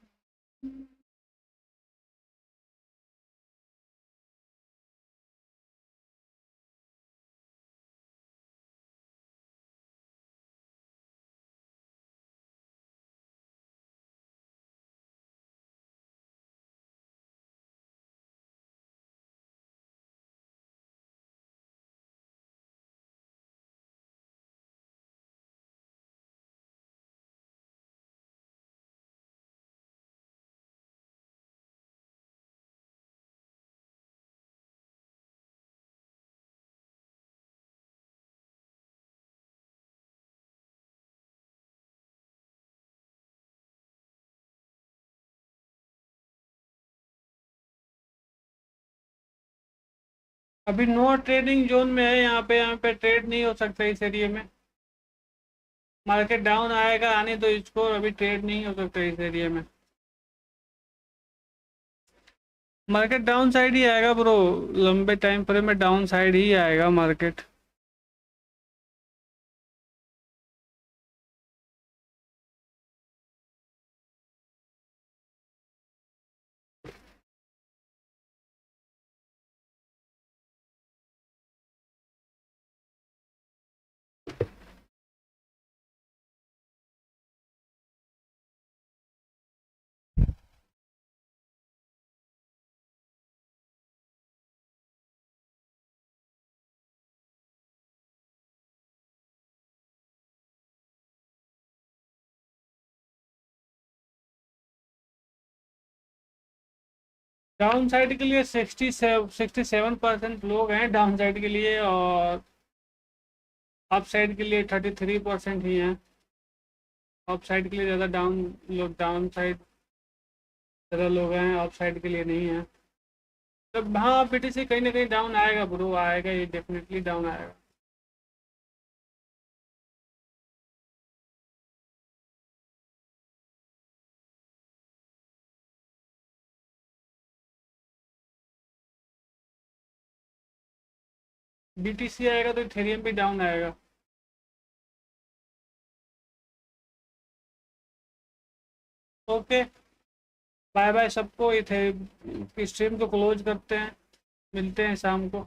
A: अभी नो ट्रेडिंग जोन में है, यहाँ पे ट्रेड नहीं हो सकता इस एरिया में। मार्केट डाउन आएगा आने तो इसको, अभी ट्रेड नहीं हो सकता इस एरिया में। मार्केट डाउन साइड ही आएगा ब्रो, लंबे टाइम फ्रेम में डाउन साइड ही आएगा मार्केट। डाउन साइड के लिए 67% लोग हैं डाउन साइड के लिए, और अप साइड के लिए 33% ही हैं। अप साइड के लिए ज़्यादा डाउन साइड ज़्यादा लोग हैं, अप साइड के लिए नहीं है। तब हाँ, BTC कहीं ना कहीं डाउन आएगा ब्रो, आएगा, ये डेफिनेटली डाउन आएगा। BTC आएगा तो इथेरियम भी डाउन आएगा। ओके, बाय बाय सबको। इथे स्ट्रीम को क्लोज करते हैं, मिलते हैं शाम को।